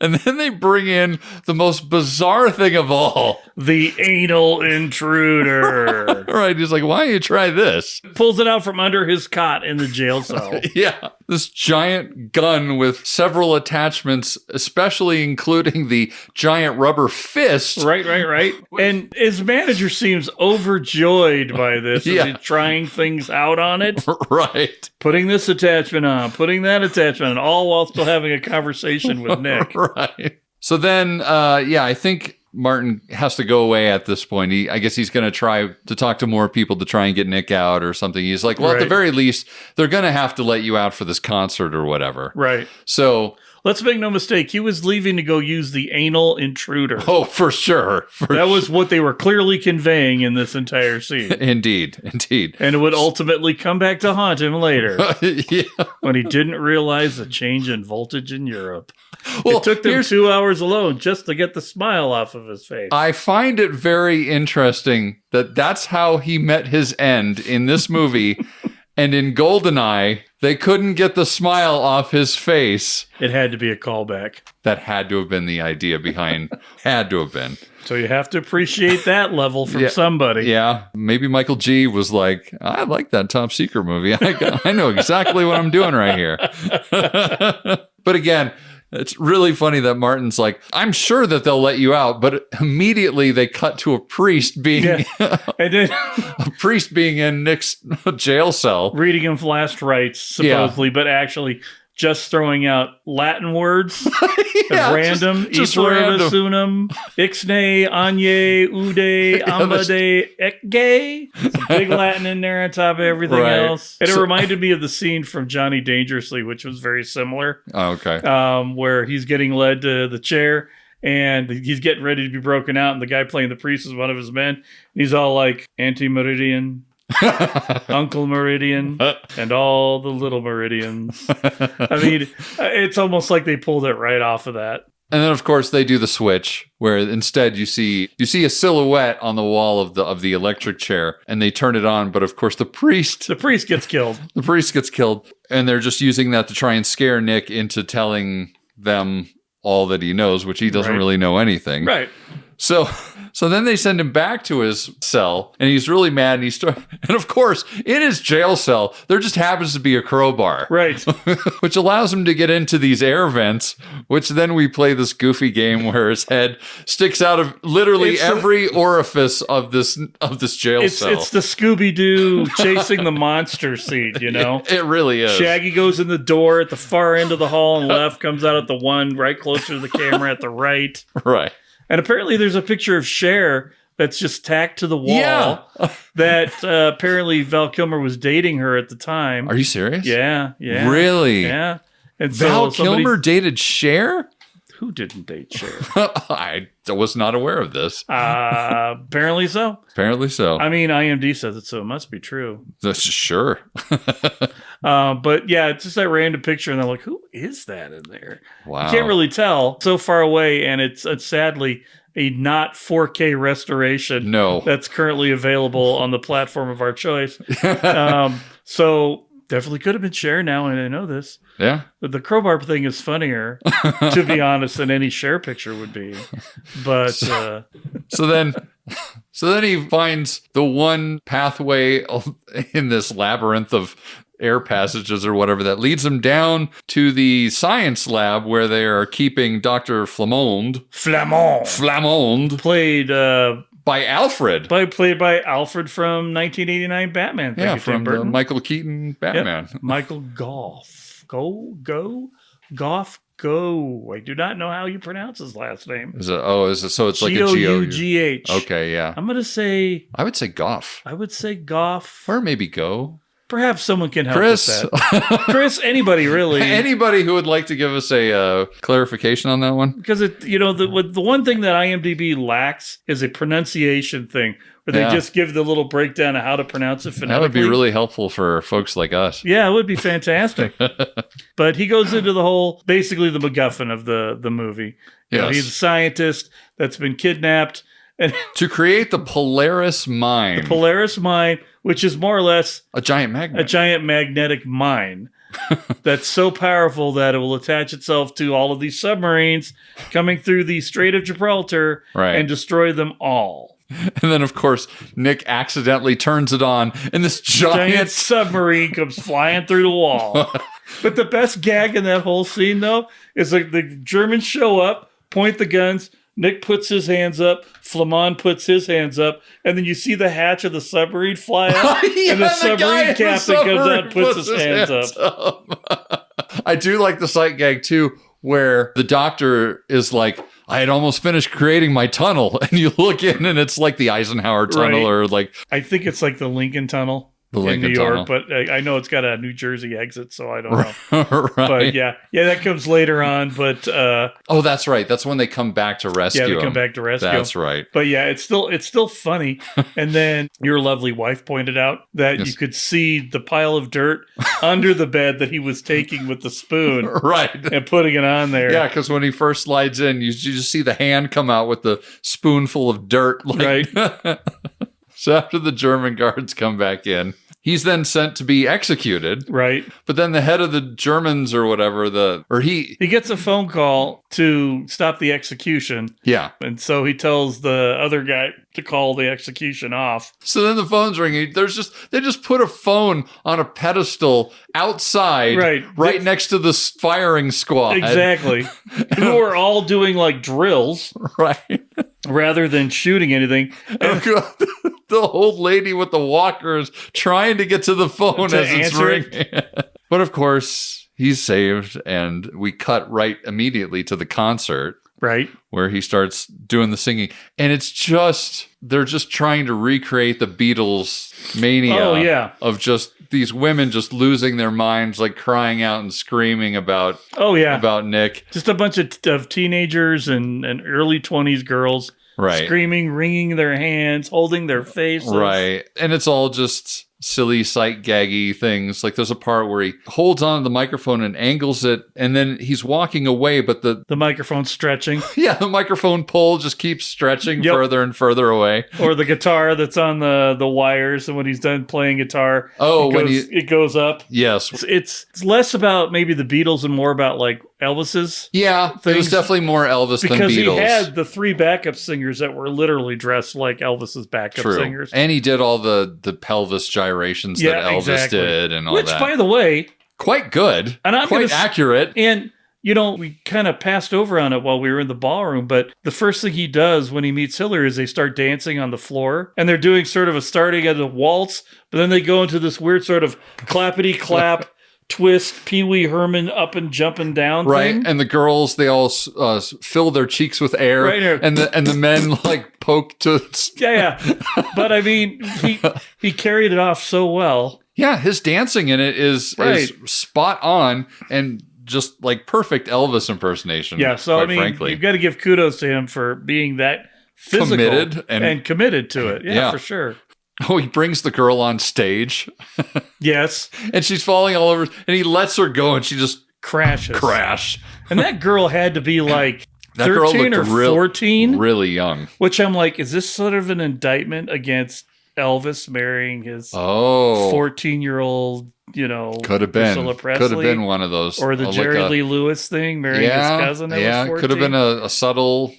And then they bring in the most bizarre thing of all. The anal intruder. Right. He's like, why don't you try this? Pulls it out from under his cot in the jail cell. Yeah. This giant gun with several attachments, especially including the giant rubber fist. Right. And his manager seems overjoyed by this. As he's trying things out on it. Right. Putting this attachment on, putting that attachment on, all while still having a conversation with Nick. Right. So then, I think Martin has to go away at this point. I guess he's going to try to talk to more people to try and get Nick out or something. He's like, well, at the very least, they're going to have to let you out for this concert or whatever. Right. So... let's make no mistake. He was leaving to go use the anal intruder. Oh, for sure. That was what they were clearly conveying in this entire scene. Indeed. And it would ultimately come back to haunt him later. When he didn't realize the change in voltage in Europe. Well, it took them 2 hours alone just to get the smile off of his face. I find it very interesting that that's how he met his end in this movie. And in GoldenEye, they couldn't get the smile off his face. It had to be a callback. That had to have been the idea behind. Had to have been. So you have to appreciate that level from somebody. Yeah. Maybe Michael G. was like, I like that Top Secret movie. I know exactly what I'm doing right here. But again... it's really funny that Martin's like, I'm sure that they'll let you out, but immediately they cut to a priest being and then a priest being in Nick's jail cell, reading him last rites, supposedly, but actually just throwing out Latin words at random. Just random. Sunum, ixne, anye, ude, ambade, ekge. Some big Latin in there on top of everything else. And it reminded me of the scene from Johnny Dangerously, which was very similar. Oh, okay. Where he's getting led to the chair and he's getting ready to be broken out, and the guy playing the priest is one of his men. And he's all like, anti-meridian, Uncle Meridian, and all the little Meridians. I mean, it's almost like they pulled it right off of that. And then, of course, they do the switch where instead you see a silhouette on the wall of the electric chair, and they turn it on. But of course, the priest gets killed. The priest gets killed, and they're just using that to try and scare Nick into telling them all that he knows, which he doesn't really know anything. Right. So then they send him back to his cell, and he's really mad. And of course, in his jail cell, there just happens to be a crowbar, right, which allows him to get into these air vents. Which then we play this goofy game where his head sticks out of literally every orifice of this jail cell. It's the Scooby-Doo chasing the monster scene, you know. It really is. Shaggy goes in the door at the far end of the hall and left, comes out at the one right closer to the camera at the right. Right. And apparently there's a picture of Cher that's just tacked to the wall that apparently Val Kilmer was dating her at the time. Are you serious? Yeah. Really? Yeah. And Val Kilmer dated Cher? Who didn't date Cher? I was not aware of this. Apparently so. Apparently so. I mean, IMDb says it, so it must be true. That's sure. But yeah, it's just that random picture, and I'm like, who is that in there? Wow. You can't really tell. So far away, and it's sadly a not 4K restoration. No. That's currently available on the platform of our choice. So definitely could have been Cher now, and I know this. Yeah. But the crowbar thing is funnier, to be honest, than any Cher picture would be. But so then he finds the one pathway in this labyrinth of air passages or whatever that leads him down to the science lab where they are keeping Dr. Flamond, played by Alfred. Played by Alfred from 1989 Batman. Yeah, from the Michael Keaton Batman. Yep. Michael Goff. Goff. I do not know how you pronounce his last name. So it's like a G-O-U-G-H. Okay, yeah. I'm going to say... I would say Goff. Or maybe Go. Perhaps someone can help Chris. with that. Chris, anybody really. Anybody who would like to give us a clarification on that one? Because the one thing that IMDb lacks is a pronunciation thing, where they just give the little breakdown of how to pronounce it phonetically. That would be really helpful for folks like us. Yeah, it would be fantastic. But he goes into the whole, basically the MacGuffin of the movie. You know, he's a scientist that's been kidnapped. And to create the Polaris mine. The Polaris mine, which is more or less a giant magnet. A giant magnetic mine that's so powerful that it will attach itself to all of these submarines coming through the Strait of Gibraltar and destroy them all. And then, of course, Nick accidentally turns it on, and this giant submarine comes flying through the wall. But the best gag in that whole scene, though, is like the Germans show up, point the guns, Nick puts his hands up, Flamand puts his hands up, and then you see the hatch of the submarine fly up, and the submarine captain comes out and puts his hands up. I do like the sight gag, too, where the doctor is like, I had almost finished creating my tunnel, and you look in, and it's like the Eisenhower tunnel, or like... I think it's like the Lincoln Tunnel. In New York, but I know it's got a New Jersey exit, so I don't know. Right. But yeah, that comes later on. But oh, that's right. That's when they come back to rescue. Yeah, they come back to rescue. That's right. But yeah, it's still funny. And then your lovely wife pointed out that you could see the pile of dirt under the bed that he was taking with the spoon, right, and putting it on there. Yeah, because when he first slides in, you just see the hand come out with the spoonful of dirt, right. So after the German guards come back in, he's then sent to be executed. Right. But then the head of the Germans or whatever, he gets a phone call to stop the execution. Yeah. And so he tells the other guy to call the execution off. So then the phone's ringing. They just put a phone on a pedestal outside, right next to the firing squad. Exactly. Who are all doing like drills. Right. Rather than shooting anything. The old lady with the walker is trying to get to the phone as it's ringing. But of course, he's saved, and we cut right immediately to the concert. Right. Where he starts doing the singing. And they're just trying to recreate the Beatles mania of just these women just losing their minds, like crying out and screaming about Nick. Just a bunch of teenagers and early 20s girls Right. screaming, wringing their hands, holding their faces. Right. And it's all just silly sight gaggy things. Like there's a part where he holds on to the microphone and angles it, and then he's walking away, but the microphone's stretching. the microphone pole just keeps stretching further and further away. Or the guitar that's on the wires, and when he's done playing guitar, it goes up. Yes. It's less about maybe the Beatles and more about like Elvis's. Yeah, it was definitely more Elvis than Beatles. Because he had the 3 backup singers that were literally dressed like Elvis's backup singers. And he did all the pelvis gyrations that Elvis did and all that. Which, by the way... Quite good. And quite accurate. And, you know, we kind of passed over on it while we were in the ballroom, but the first thing he does when he meets Hillary is they start dancing on the floor, and they're doing sort of a starting at a waltz, but then they go into this weird sort of clappity-clap twist, Pee Wee Herman up and jumping down thing. And the girls, they all fill their cheeks with air, and the men like poke to But I mean, he carried it off so well. Yeah, his dancing in it is spot on and just like perfect Elvis impersonation. Yeah, so I mean, frankly. you've got to give kudos to him for being that physical committed and committed to it. Yeah, for sure. Oh, he brings the girl on stage. Yes. And she's falling all over, and he lets her go, and she just crashes. And that girl had to be like 13 or 14. Really young. Which I'm like, is this sort of an indictment against Elvis marrying his 14-year-old, you know, could have been. Priscilla Presley? Could have been one of those. Or the Jerry Lee Lewis thing, marrying his cousin that was 14. Could have been a subtle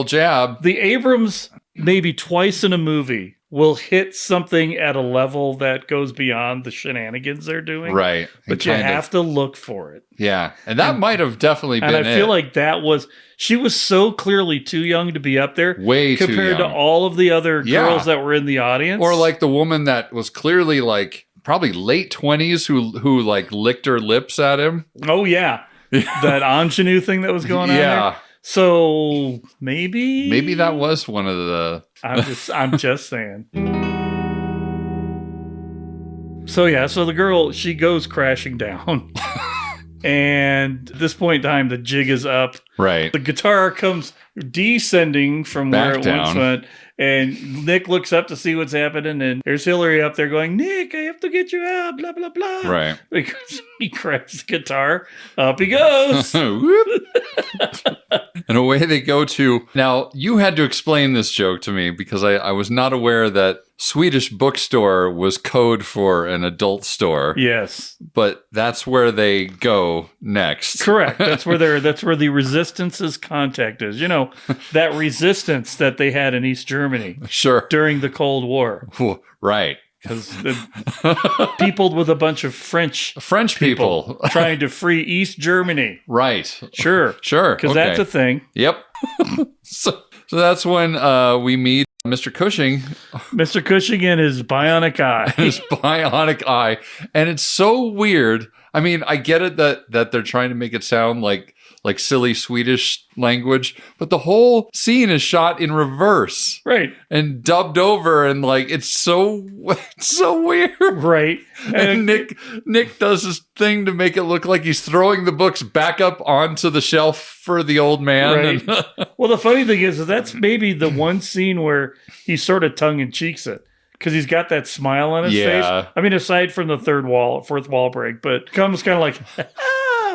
jab. The Abrams, maybe twice in a movie, will hit something at a level that goes beyond the shenanigans they're doing. Right. But you have to look for it. Yeah. And that might have definitely been it. And I feel like she was so clearly too young to be up there. Way too young. Compared to all of the other girls that were in the audience. Or like the woman that was clearly like probably late 20s who like licked her lips at him. Oh, yeah. That ingenue thing that was going on there. So maybe that was one of the. I'm just saying. So the girl, she goes crashing down, and at this point in time, the jig is up. Right. The guitar comes descending from back where it down. once went, and Nick looks up to see what's happening, and there's Hillary up there going, "Nick, I have to get you out." Blah blah blah. Right. Because he cracks the guitar, up he goes. And away they go to. Now, you had to explain this joke to me because I was not aware that Swedish bookstore was code for an adult store. Yes. But that's where they go next. Correct. That's where the Resistance's contact is. You know, that resistance that they had in East Germany. Sure. During the Cold War. Right. Because peopled with a bunch of French people trying to free East Germany. Right. Sure. Because that's a thing. Yep. So that's when we meet Mr. Cushing. Mr. Cushing and his bionic eye. And it's so weird. I mean, I get it that they're trying to make it sound like silly Swedish language, but the whole scene is shot in reverse. Right. And dubbed over, and like it's so weird. Right. And Nick does this thing to make it look like he's throwing the books back up onto the shelf for the old man. Right. Well, the funny thing is that's maybe the one scene where he sort of tongue-in-cheeks it. Because he's got that smile on his face. I mean, aside from the fourth wall break, but comes kind of like,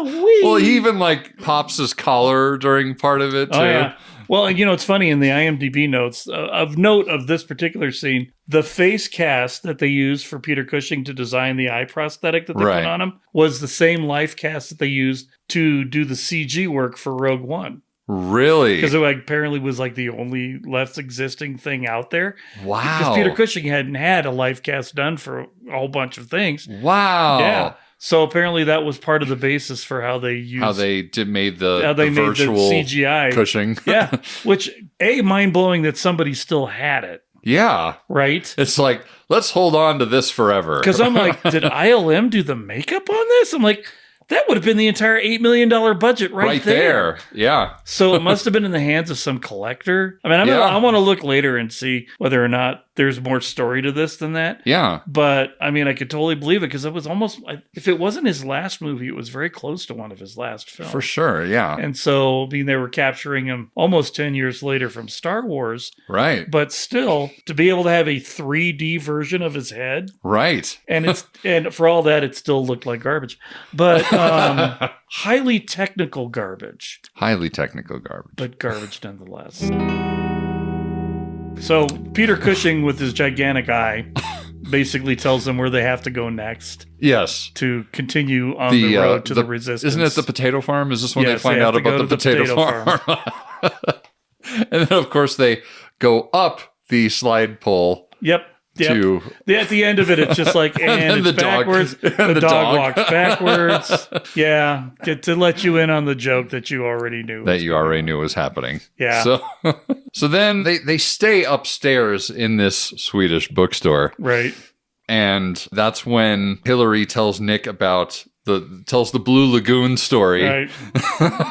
wee. Well, he even like pops his collar during part of it too. Oh, yeah. Well, you know, it's funny in the IMDb notes of note of this particular scene, the face cast that they used for Peter Cushing to design the eye prosthetic that they put on him was the same life cast that they used to do the CG work for Rogue One. Really? Because it apparently was like the only left existing thing out there. Wow. Because Peter Cushing hadn't had a life cast done for a whole bunch of things. Wow. Yeah. So apparently that was part of the basis for how they used... How they made the virtual the CGI. Cushing. Yeah. Which, mind-blowing that somebody still had it. Yeah. Right? It's like, let's hold on to this forever. Because I'm like, did ILM do the makeup on this? I'm like... That would have been the entire $8 million budget right there. Yeah. So it must have been in the hands of some collector. I mean, I want to look later and see whether or not there's more story to this than that. Yeah. But I mean, I could totally believe it because it was almost, if it wasn't his last movie, it was very close to one of his last films. For sure, yeah. And so, I mean, they were capturing him almost 10 years later from Star Wars. Right. But still, to be able to have a 3D version of his head. Right. And for all that, it still looked like garbage. But highly technical garbage. Highly technical garbage. But garbage nonetheless. So Peter Cushing with his gigantic eye basically tells them where they have to go next. Yes. To continue on the road to the Resistance. Isn't it the potato farm? Is this when they find out about the potato farm? And then, of course, they go up the slide pole. Yep. At the end of it, it's just like, and it's backwards. The dog walks backwards. Yeah, to let you in on the joke that you already knew. That you already knew was happening. Yeah. So then they stay upstairs in this Swedish bookstore. Right. And that's when Hillary tells Nick about tells the Blue Lagoon story. Right.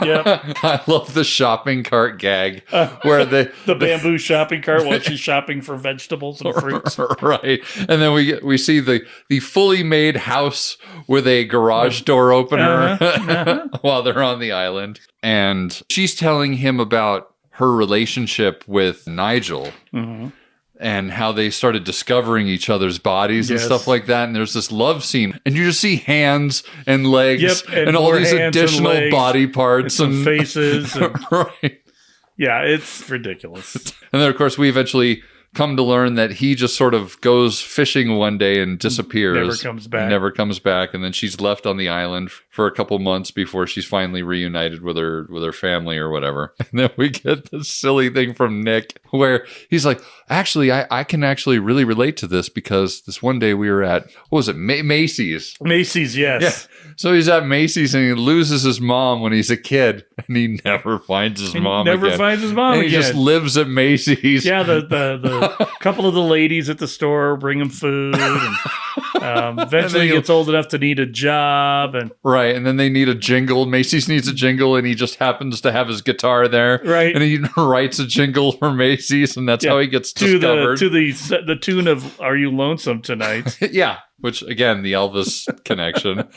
Yep. I love the shopping cart gag where the bamboo shopping cart while she's shopping for vegetables and fruits. Right. And then we see the fully made house with a garage door opener while they're on the island. And she's telling him about her relationship with Nigel. Mm-hmm. And how they started discovering each other's bodies and stuff like that. And there's this love scene. And you just see hands and legs and all these additional body parts and faces. And, right. Yeah, it's ridiculous. And then, of course, we eventually come to learn that he just sort of goes fishing one day and disappears. Never comes back. And then she's left on the island for a couple months before she's finally reunited with her family or whatever. And then we get this silly thing from Nick where he's like, actually, I can actually really relate to this because this one day we were at, what was it, Macy's? Macy's, yes. Yeah. So he's at Macy's and he loses his mom when he's a kid and he never finds his mom again. Never finds his mom and he just lives at Macy's. Yeah, the couple of the ladies at the store bring him food and eventually he gets old enough to need a job. Right, and then they need a jingle. Macy's needs a jingle and he just happens to have his guitar there. Right. And he writes a jingle for Macy's and that's how he gets discovered. To the tune of Are You Lonesome Tonight? Yeah. Which, again, the Elvis connection.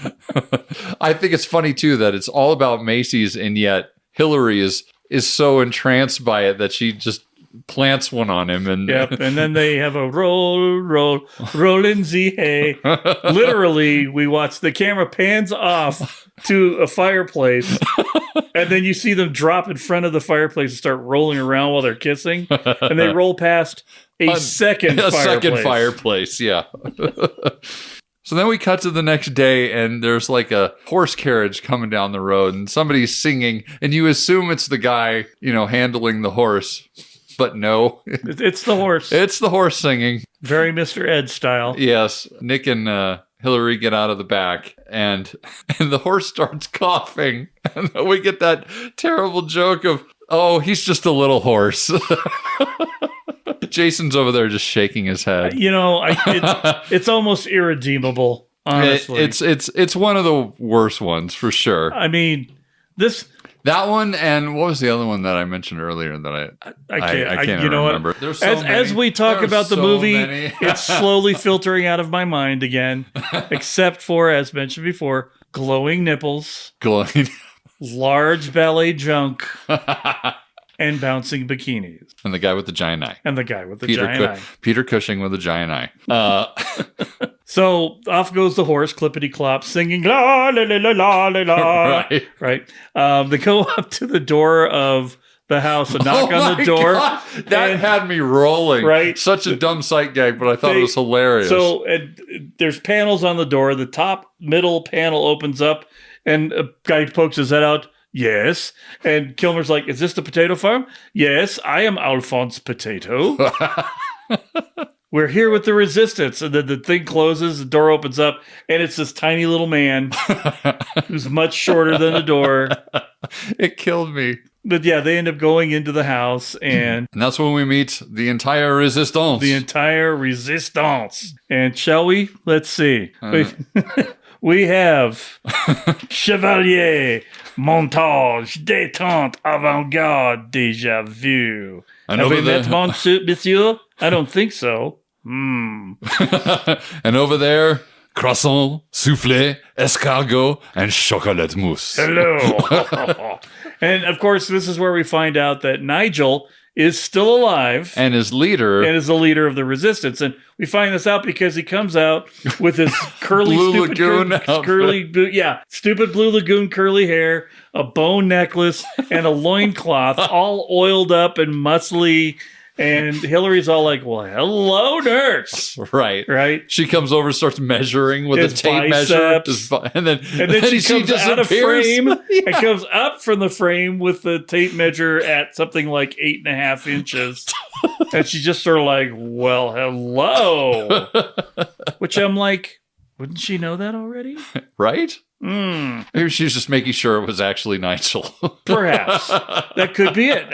I think it's funny, too, that it's all about Macy's, and yet Hillary is so entranced by it that she just plants one on him. And and then they have a roll in the hay. Literally, we watch, the camera pans off to a fireplace, and then you see them drop in front of the fireplace and start rolling around while they're kissing, and they roll past a second fireplace, yeah. So then we cut to the next day, and there's like a horse carriage coming down the road, and somebody's singing, and you assume it's the guy, handling the horse, but no. It's the horse. It's the horse singing. Very Mr. Ed style. Yes. Nick and Hillary get out of the back, and the horse starts coughing, and then we get that terrible joke of, oh, he's just a little horse. Jason's over there just shaking his head. It's almost irredeemable, honestly. It's one of the worst ones for sure. I mean, that one, and what was the other one that I mentioned earlier that I can't remember. What? As we talk about the movie, it's slowly filtering out of my mind again, except for, as mentioned before, glowing nipples, large ballet junk, and bouncing bikinis. And the guy with the giant eye. Peter Cushing with a giant eye. So off goes the horse, clippity clop, singing la la la la la la la. Right. They go up to the door of the house and knock on the door. God, that had me rolling. Right. Such a dumb sight gag, but I thought it was hilarious. So there's panels on the door. The top middle panel opens up and a guy pokes his head out. Yes. And Kilmer's like, is this the potato farm? Yes, I am Alphonse Potato. We're here with the Resistance. And then the thing closes, the door opens up, and it's this tiny little man who's much shorter than the door. It killed me. But yeah, they end up going into the house, and that's when we meet the entire Resistance. And shall we? Let's see. We have Chevalier, Montage, Détente, Avant-Garde, Déjà Vu. Have we met monsieur? I don't think so. And over there, croissant, soufflé, escargot, and chocolat mousse. Hello. And of course, this is where we find out that Nigel is still alive. And is the leader of the resistance. And we find this out because he comes out with his curly, Blue stupid, Lagoon stupid Blue Lagoon curly hair, a bone necklace, and a loincloth, all oiled up and muscly. And Hillary's all like, well, hello, nurse. Right. She comes over, starts measuring with his a tape biceps. measure. And then she comes out of frame and comes up from the frame with the tape measure at something like 8.5 inches. And she's just sort of like, well, hello. Which I'm like, wouldn't she know that already? Right? Maybe she's just making sure it was actually Nigel. Perhaps that could be it.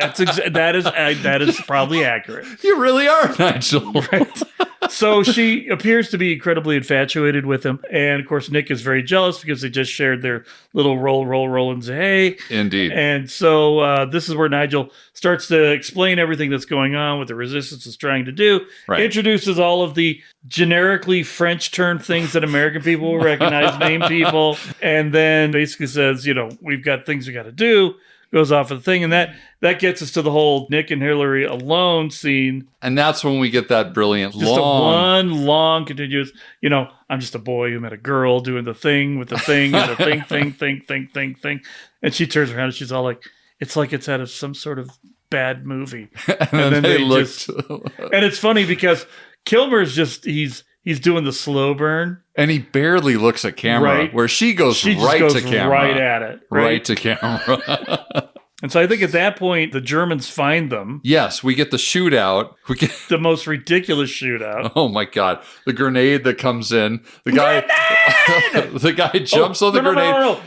That is probably accurate. You really are Nigel, right? So she appears to be incredibly infatuated with him, and of course Nick is very jealous because they just shared their little roll and say hey. Indeed. And so this is where Nigel starts to explain everything that's going on, what the resistance is trying to do. Right. Introduces all of the generically French term things that American people will recognize, name people, and then basically says, we've got things we got to do. Goes off of the thing, and that gets us to the whole Nick and Hillary alone scene. And that's when we get that brilliant just one long continuous, I'm just a boy who met a girl doing the thing with the thing and the thing. And she turns around and she's all like it's out of some sort of bad movie. And then they just and it's funny because Kilmer's just he's doing the slow burn. And he barely looks at camera, right? Where she goes right to camera. Right at it. Right to camera. And so I think at that point, the Germans find them. Yes, we get the shootout. We get the most ridiculous shootout. Oh my God. The grenade that comes in. The guy jumps on the grenade. No.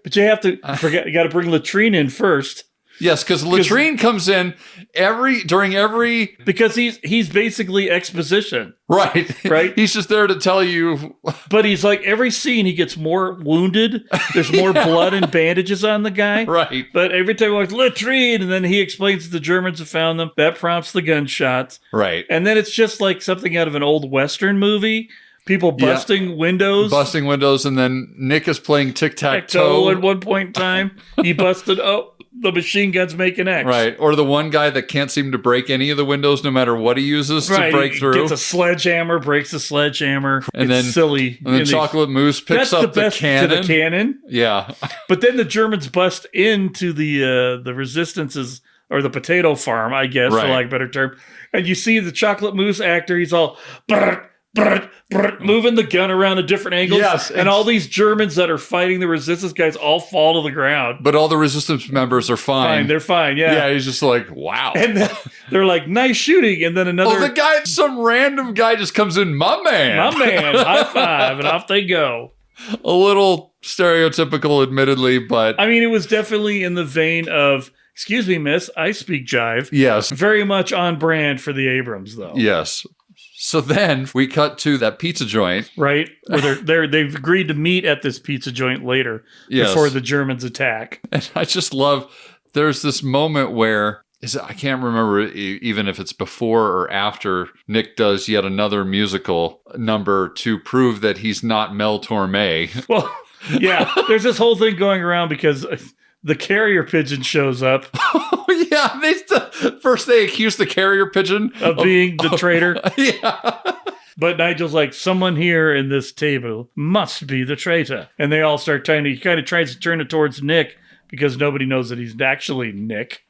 But you have to forget, you got to bring latrine in first. Yes, because latrine comes in during every because he's basically exposition. Right. He's just there to tell you. But he's like every scene he gets more wounded. There's more blood and bandages on the guy. Right. But every time he goes latrine, and then he explains that the Germans have found them. That prompts the gunshots. Right. And then it's just like something out of an old Western movie. People busting windows. And then Nick is playing tic-tac-toe. At one point in time. He busted the machine gun's making X. Right. Or the one guy that can't seem to break any of the windows no matter what he uses to break through. Gets a sledgehammer, breaks the sledgehammer. And it's then silly. And then Chocolate Mousse picks up the cannon. To the cannon. Yeah. But then the Germans bust into the resistances or the potato farm, I guess, for lack of a better term. And you see the Chocolate Mousse actor, he's all moving the gun around at different angles. Yes, and all these Germans that are fighting the resistance guys all fall to the ground. But all the resistance members are fine. They're fine, yeah. Yeah, he's just like, wow. And then they're like, nice shooting. And then another... some random guy just comes in, my man, high five, and off they go. A little stereotypical, admittedly, but... I mean, it was definitely in the vein of... Excuse me, miss, I speak jive. Yes. Very much on brand for the Abrams, though. Yes. So then we cut to that pizza joint. Right. Where they've agreed to meet at this pizza joint later before the Germans attack. And I just love, there's this moment where, I can't remember even if it's before or after Nick does yet another musical number to prove that he's not Mel Torme. Well, yeah, there's this whole thing going around because... The carrier pigeon shows up. Oh, yeah. First, they accuse the carrier pigeon of being the traitor. Yeah. But Nigel's like, someone here in this table must be the traitor. And they all start he kind of tries to turn it towards Nick because nobody knows that he's actually Nick.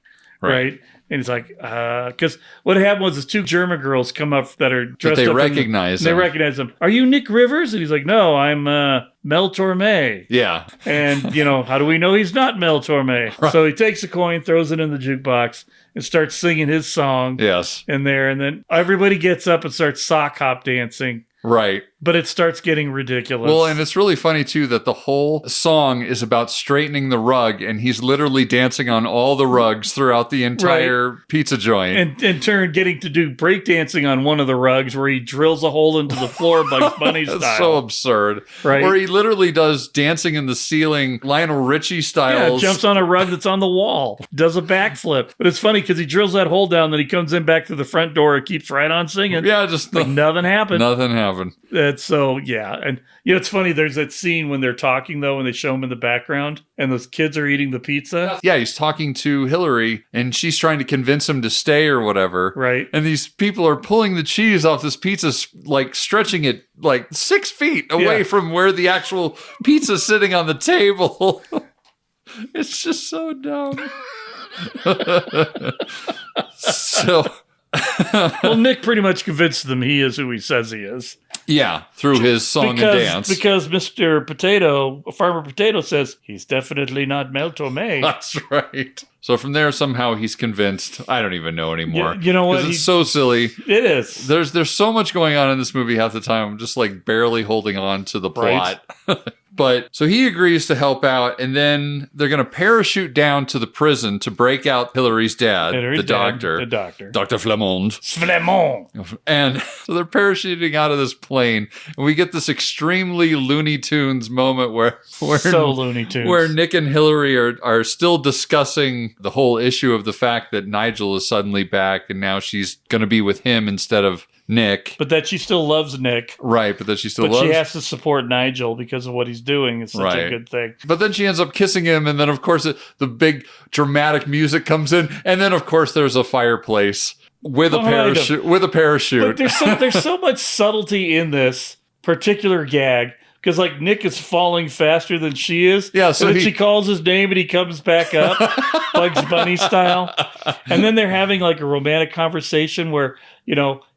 Right? And he's like, because what happened was two German girls come up that are dressed up. They recognize him. They recognize him. Are you Nick Rivers? And he's like, no, I'm Mel Torme. Yeah. And, how do we know he's not Mel Torme? Right. So he takes a coin, throws it in the jukebox, and starts singing his song. Yes. In there. And then everybody gets up and starts sock hop dancing. Right. but it starts getting ridiculous. Well, and it's really funny, too, that the whole song is about straightening the rug, and he's literally dancing on all the rugs throughout the entire pizza joint. And in turn, getting to do breakdancing on one of the rugs where he drills a hole into the floor Bugs Bunny style. That's so absurd. Right. Where he literally does dancing in the ceiling, Lionel Richie styles. Yeah, jumps on a rug that's on the wall, does a backflip. But it's funny because he drills that hole down, then he comes in back through the front door and keeps right on singing. Yeah, just like nothing happened. Nothing happened. That's so, yeah. And it's funny, there's that scene when they're talking, though, and they show him in the background, and those kids are eating the pizza. Yeah, he's talking to Hillary, and she's trying to convince him to stay or whatever. Right. And these people are pulling the cheese off this pizza, like stretching it like 6 feet away from where the actual pizza's sitting on the table. It's just so dumb. So... Well, Nick pretty much convinced them he is who he says he is. Yeah, through his song and dance. Because Mr. Farmer Potato says, he's definitely not Mel Torme. That's right. So from there, somehow he's convinced. I don't even know anymore. You know what? It's so silly. It is. There's so much going on in this movie half the time. I'm just like barely holding on to the plot. Right. But so he agrees to help out, and then they're going to parachute down to the prison to break out Hillary's dad, the doctor. Dr. Flamond. And so they're parachuting out of this plane, and we get this extremely Looney Tunes moment where so Looney Tunes. Where Nick and Hillary are still discussing the whole issue of the fact that Nigel is suddenly back, and now she's going to be with him instead of Nick. But that she still loves Nick. Right, but that she still loves... But she has to support Nigel because of what he's doing. It's such a good thing. But then she ends up kissing him, and then, of course, the big dramatic music comes in, and then, of course, there's a fireplace with a parachute. But there's so much subtlety in this particular gag. Because, like, Nick is falling faster than she is. Yeah, so and then she calls his name and he comes back up, Bugs Bunny style. And then they're having, like, a romantic conversation where,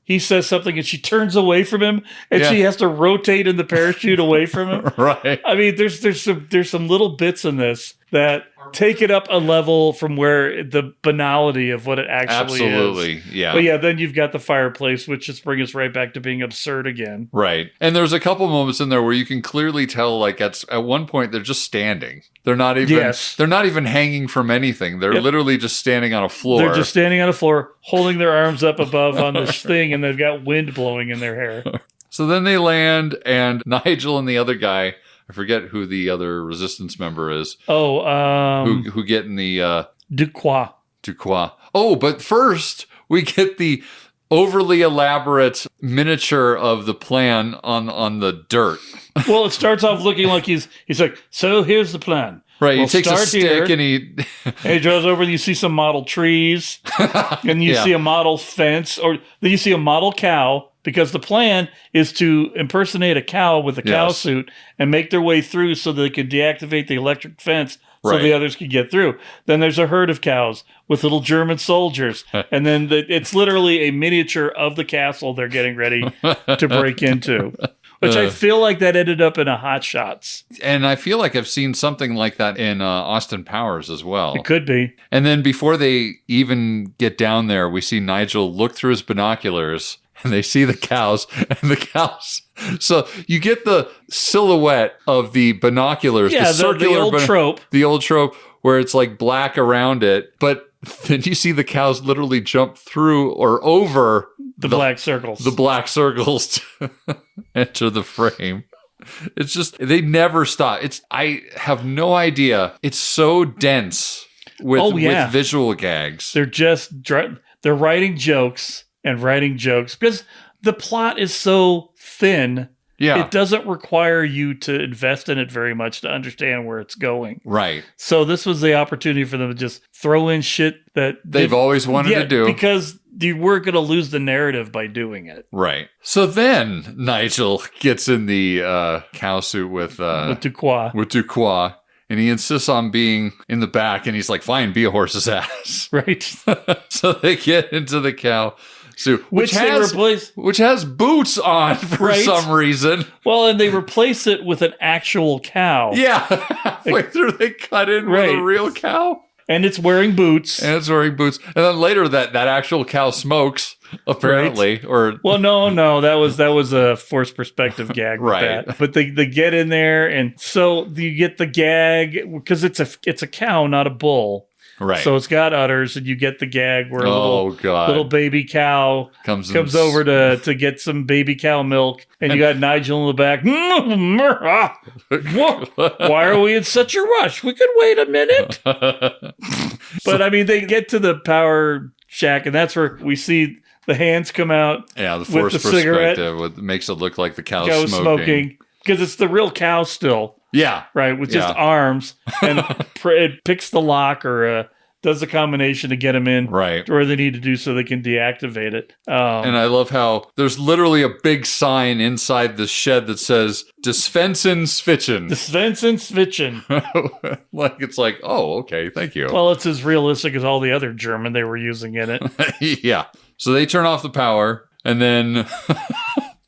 he says something and she turns away from him and she has to rotate in the parachute away from him. Right. I mean, there's some little bits in this that take it up a level from where the banality of what it actually is. Absolutely, yeah. But yeah, then you've got the fireplace, which just brings us right back to being absurd again. Right. And there's a couple moments in there where you can clearly tell, like, at one point they're just standing. They're not even hanging from anything. They're literally just standing on a floor. They're just standing on a floor, holding their arms up above on this thing, and they've got wind blowing in their hair. So then they land, and Nigel and the other guy, I forget who the other resistance member is. Who get in the... Duquois. Oh, but first, we get the overly elaborate miniature of the plan on the dirt. Well, it starts off looking like he's like, so here's the plan. Right, he takes a stick and he drives over and you see some model trees and you see a model fence, or then you see a model cow, because the plan is to impersonate a cow with a cow suit and make their way through so that they can deactivate the electric fence so the others can get through. Then there's a herd of cows with little German soldiers. And then it's literally a miniature of the castle they're getting ready to break into. Which I feel like that ended up in a Hot Shots. And I feel like I've seen something like that in Austin Powers as well. It could be. And then before they even get down there, we see Nigel look through his binoculars and they see the cows and the cows. So you get the silhouette of the binoculars. Yeah, the old trope. The old trope where it's like black around it. But then you see the cows literally jump through or over the black circles. The black circles to enter the frame. It's just, they never stop. I have no idea. It's so dense with visual gags. They're writing jokes and writing jokes because the plot is so thin. Yeah. It doesn't require you to invest in it very much to understand where it's going. Right. So this was the opportunity for them to just throw in shit that they've always wanted to do. Because you were going to lose the narrative by doing it. Right. So then Nigel gets in the cow suit with Duquois. And he insists on being in the back. And he's like, fine, be a horse's ass. Right. So they get into the cow suit, which has boots on for some reason. Well, and they replace it with an actual cow. Yeah. Halfway through, they cut in with a real cow. And it's wearing boots. And then later that actual cow smokes, apparently. Right. Well, no, that was a forced perspective gag with right. that. But they get in there, and so you get the gag because it's a cow, not a bull. Right. So it's got udders, and you get the gag where a little baby cow comes over to get some baby cow milk, and you got Nigel in the back. Why are we in such a rush? We could wait a minute. But I mean, they get to the power shack, and that's where we see the hands come out. Yeah, the forced perspective makes it look like the cow's smoking. Because it's the real cow still. Yeah. Right, with just arms. And it picks the lock or does a combination to get them in where they need to do so they can deactivate it. And I love how there's literally a big sign inside the shed that says, Dispensen Svitchen. Dispensen Svitchen. Like, it's like, oh, okay, thank you. Well, it's as realistic as all the other German they were using in it. Yeah. So they turn off the power, and then...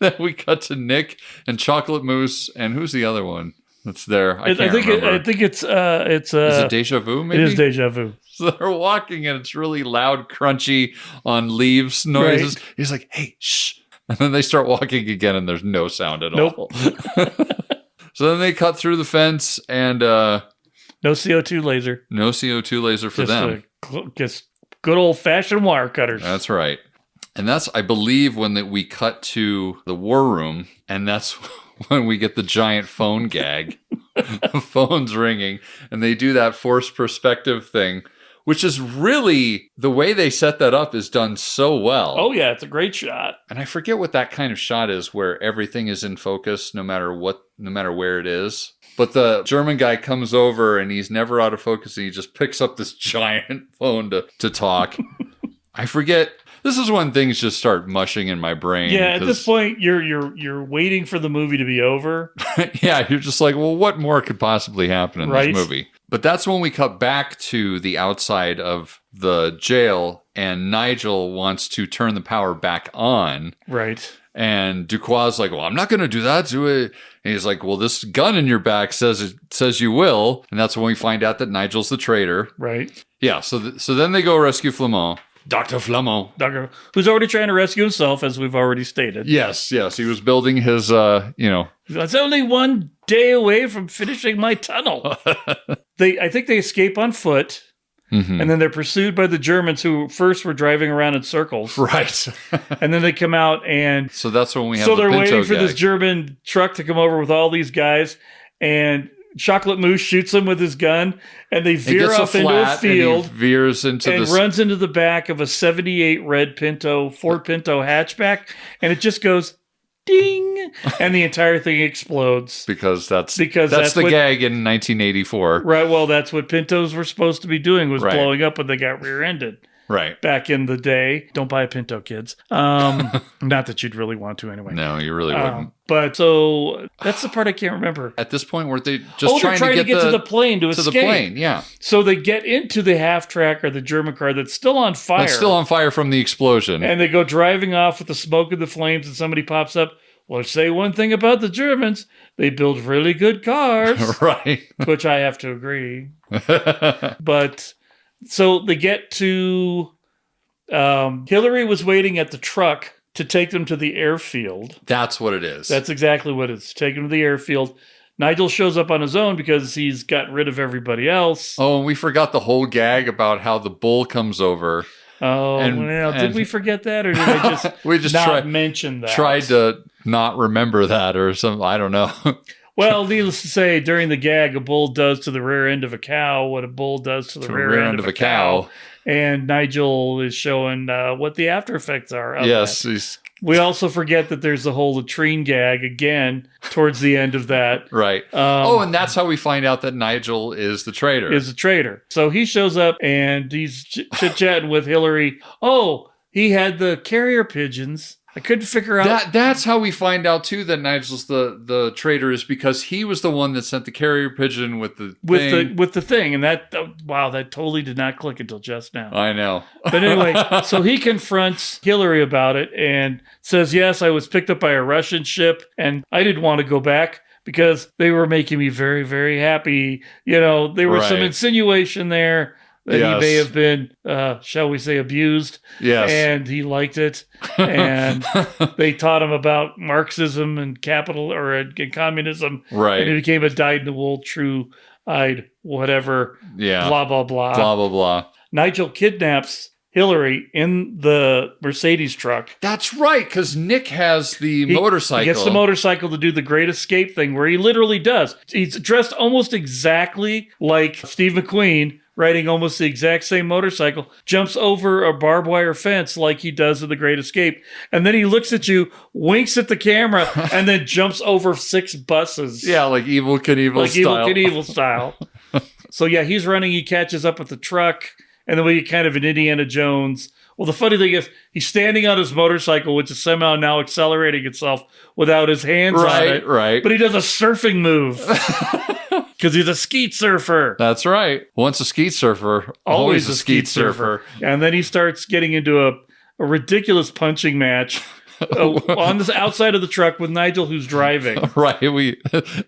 Then we cut to Nick and Chocolate Mousse, and who's the other one that's there? I think it's is it Deja Vu? Maybe it is Deja Vu. So they're walking, and it's really loud, crunchy on leaves noises. Right. He's like, "Hey, shh!" And then they start walking again, and there's no sound at all. So then they cut through the fence, and no CO2 laser. No CO2 laser for them. Just good old fashioned wire cutters. That's right. And that's, I believe, when we cut to the war room, and that's when we get the giant phone gag. The phone's ringing, and they do that forced perspective thing, which is really, the way they set that up is done so well. Oh, yeah, it's a great shot. And I forget what that kind of shot is, where everything is in focus no matter where it is. But the German guy comes over, and he's never out of focus, and he just picks up this giant phone to talk. I forget... This is when things just start mushing in my brain. Yeah, at this point, you're waiting for the movie to be over. Yeah, you're just like, well, what more could possibly happen in this movie? But that's when we cut back to the outside of the jail, and Nigel wants to turn the power back on. Right. And Duquois like, well, I'm not going to do that. Do it. And he's like, well, this gun in your back says you will. And that's when we find out that Nigel's the traitor. Right. Yeah, so then they go rescue Flamand. Dr. Flamand. Who's already trying to rescue himself, as we've already stated. Yes. He was building his, That's only one day away from finishing my tunnel. I think they escape on foot, and then they're pursued by the Germans who first were driving around in circles. Right. And then they come out, and... So that's when we have So the they're Pinto waiting for gag. this German truck to come over with all these guys, and... Chocolate Mousse shoots him with his gun, and they veer off into a field. And he veers into and runs into the back of a 78 red Ford Pinto hatchback, and it just goes ding, and the entire thing explodes. Because that's the gag in 1984. Right. Well, that's what Pintos were supposed to be doing, was blowing up when they got rear-ended. Right. Back in the day. Don't buy a Pinto, kids. Not that you'd really want to anyway. No, you really wouldn't. But so that's the part I can't remember. At this point, were they just trying to get to the plane to escape? To the plane, yeah. So they get into the half-track or the German car that's still on fire. It's still on fire from the explosion. And they go driving off with the smoke and the flames, and somebody pops up. Well, say one thing about the Germans. They build really good cars. Right. Which I have to agree. But... So they get to... Hillary was waiting at the truck to take them to the airfield. That's what it is. That's exactly what it is. Take them to the airfield. Nigel shows up on his own because he's gotten rid of everybody else. Oh, and we forgot the whole gag about how the bull comes over. Oh, did we forget that? Or did I just not mention that? Tried to not remember that or something. I don't know. Well, needless to say, during the gag, a bull does to the rear end of a cow what a bull does to the rear end of a cow. And Nigel is showing what the after effects are of that. We also forget that there's the whole latrine gag again towards the end of that. Right. And that's how we find out that Nigel is the traitor. So he shows up and he's chit-chatting with Hillary. Oh, he had the carrier pigeons. I couldn't figure out... That's how we find out, too, that Nigel's the traitor, is because he was the one that sent the carrier pigeon with the thing. And that totally did not click until just now. I know. But anyway, so he confronts Hillary about it and says, yes, I was picked up by a Russian ship, and I didn't want to go back because they were making me very, very happy. You know, there was some insinuation there that Yes. he may have been, shall we say, abused. Yes. And he liked it. And they taught him about Marxism and capital or communism. Right. And he became a dyed-in-the-wool, true-eyed, whatever, blah, blah, blah. Blah, blah, blah. Nigel kidnaps Hillary in the Mercedes truck. That's right, because Nick has the motorcycle. He gets the motorcycle to do the great escape thing where he literally does. He's dressed almost exactly like Steve McQueen, riding almost the exact same motorcycle, jumps over a barbed wire fence like he does in the great escape. And then he looks at you, winks at the camera, and then jumps over 6 buses. Yeah, like Evel Knievel style. Like Evel Knievel style. So yeah, he's running, he catches up with the truck. And then we get kind of an Indiana Jones. Well, the funny thing is, he's standing on his motorcycle, which is somehow now accelerating itself without his hands on it. Right. But he does a surfing move. Because he's a skeet surfer. That's right. Once a skeet surfer, always a skeet surfer. And then he starts getting into a ridiculous punching match on the outside of the truck with Nigel, who's driving. Right.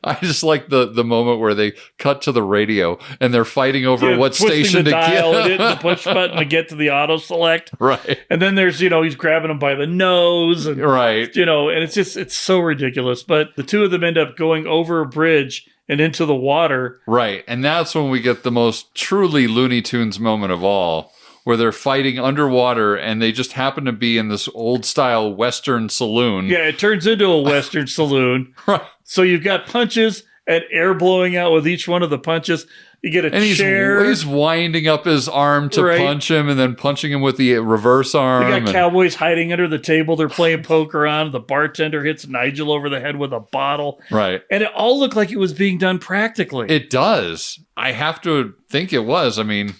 I just like the moment where they cut to the radio and they're fighting over what station to dial get. and hitting the push button to get to the auto select. Right. And then there's, he's grabbing him by the nose. And, right. And it's so ridiculous. But the two of them end up going over a bridge and into the water. Right. And that's when we get the most truly Looney Tunes moment of all, where they're fighting underwater and they just happen to be in this old style Western saloon. Yeah, it turns into a Western saloon. Right. So you've got punches and air blowing out with each one of the punches. You get a chair. He's winding up his arm to punch him and then punching him with the reverse arm. They got cowboys hiding under the table. They're playing poker on. The bartender hits Nigel over the head with a bottle. Right. And it all looked like it was being done practically. It does. I have to think it was. I mean...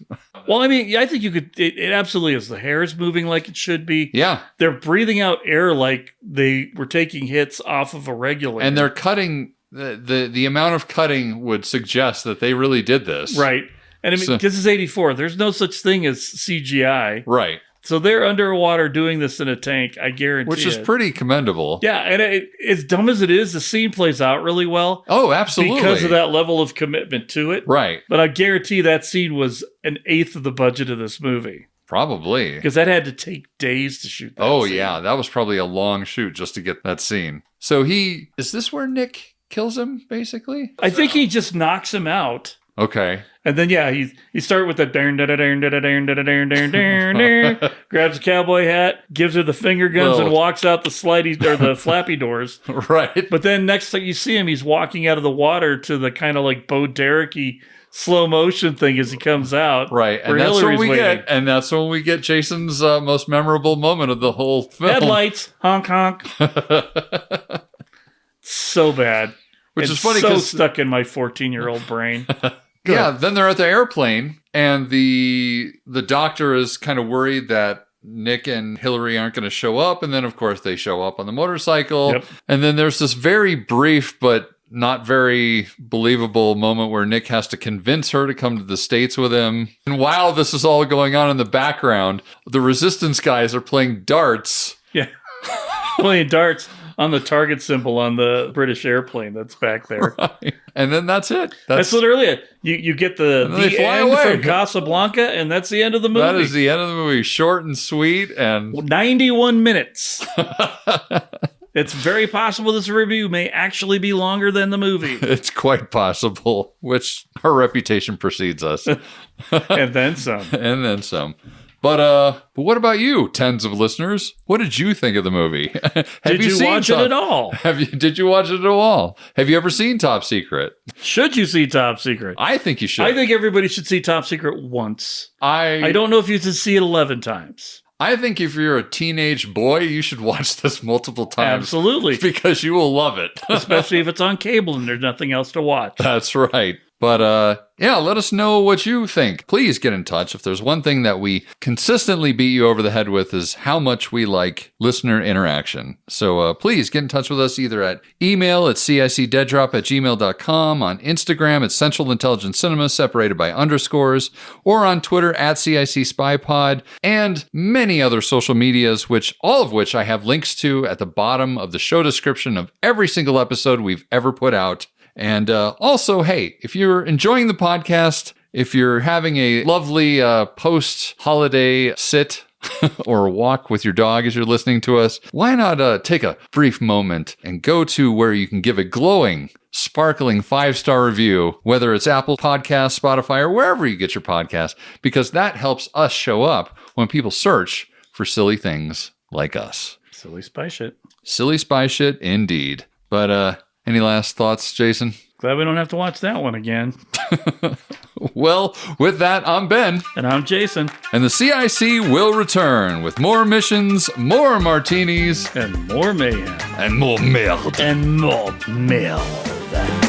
Well, I think you could... It absolutely is. The hair is moving like it should be. Yeah. They're breathing out air like they were taking hits off of a regulator. And they're cutting... The amount of cutting would suggest that they really did this. Right. And this is 84. There's no such thing as CGI. Right. So they're underwater doing this in a tank, I guarantee. Which is pretty commendable. Yeah, and as dumb as it is, the scene plays out really well. Oh, absolutely. Because of that level of commitment to it. Right. But I guarantee that scene was 1/8 of the budget of this movie. Probably. Because that had to take days to shoot that scene. Yeah. That was probably a long shoot just to get that scene. So is this where Nick kills him, basically? I think he just knocks him out. Okay. And then, he started with the grabs a cowboy hat, gives her the finger guns, and walks out the flappy doors. Right. But then next time you see him, he's walking out of the water to the kind of like Bo Derek-y slow motion thing as he comes out. Right. And that's when we get Jason's most memorable moment of the whole film. Headlights, honk honk. So bad. Which is funny because stuck in my 14-year-old brain. Yeah, then they're at the airplane, and the doctor is kind of worried that Nick and Hillary aren't going to show up, and then, of course, they show up on the motorcycle. Yep. And then there's this very brief but not very believable moment where Nick has to convince her to come to the States with him. And while this is all going on in the background, the Resistance guys are playing darts. Yeah, playing darts on the target symbol on the British airplane that's back there. Right. And then that's it. That's literally it. You get the end away from Casablanca, and that's the end of the movie. That is the end of the movie. Short and sweet. And 91 minutes. It's very possible this review may actually be longer than the movie. It's quite possible, which our reputation precedes us. And then some. And then some. But what about you, tens of listeners? What did you think of the movie? Did you watch it at all? Did you watch it at all? Have you ever seen Top Secret? Should you see Top Secret? I think you should. I think everybody should see Top Secret once. I don't know if you should see it 11 times. I think if you're a teenage boy, you should watch this multiple times. Absolutely. Because you will love it. Especially if it's on cable and there's nothing else to watch. That's right. But let us know what you think. Please get in touch. If there's one thing that we consistently beat you over the head with is how much we like listener interaction. So please get in touch with us either at email at cicdeaddrop@gmail.com, on Instagram at Central Intelligence Cinema separated by underscores, or on Twitter at CIC SpyPod, and many other social medias, all of which I have links to at the bottom of the show description of every single episode we've ever put out. And also, hey, if you're enjoying the podcast, If you're having a lovely post-holiday sit or walk with your dog as you're listening to us, why not take a brief moment and go to where you can give a glowing, sparkling 5-star review, whether it's Apple Podcasts, Spotify, or wherever you get your podcast, because that helps us show up when people search for silly things like us. Silly spy shit. Silly spy shit, indeed. But any last thoughts, Jason? Glad we don't have to watch that one again. Well, with that, I'm Ben. And I'm Jason. And the CIC will return with more missions, more martinis, and more mayhem. And more merde. And more merde.